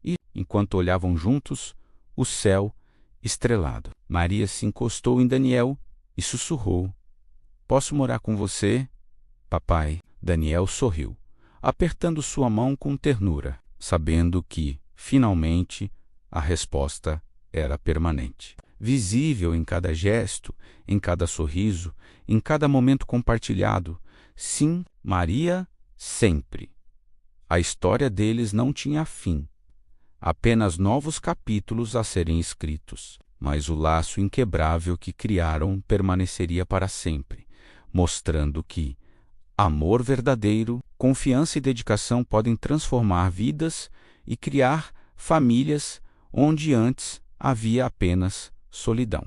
E, enquanto olhavam juntos, o céu estrelado. Maria se encostou em Daniel e sussurrou: Posso morar com você, papai? Daniel sorriu, apertando sua mão com ternura, sabendo que, finalmente, a resposta era permanente. Visível em cada gesto, em cada sorriso, em cada momento compartilhado. Sim, Maria, sempre. A história deles não tinha fim. Apenas novos capítulos a serem escritos. Mas o laço inquebrável que criaram permaneceria para sempre, mostrando que Amor verdadeiro, confiança e dedicação podem transformar vidas e criar famílias onde antes havia apenas solidão.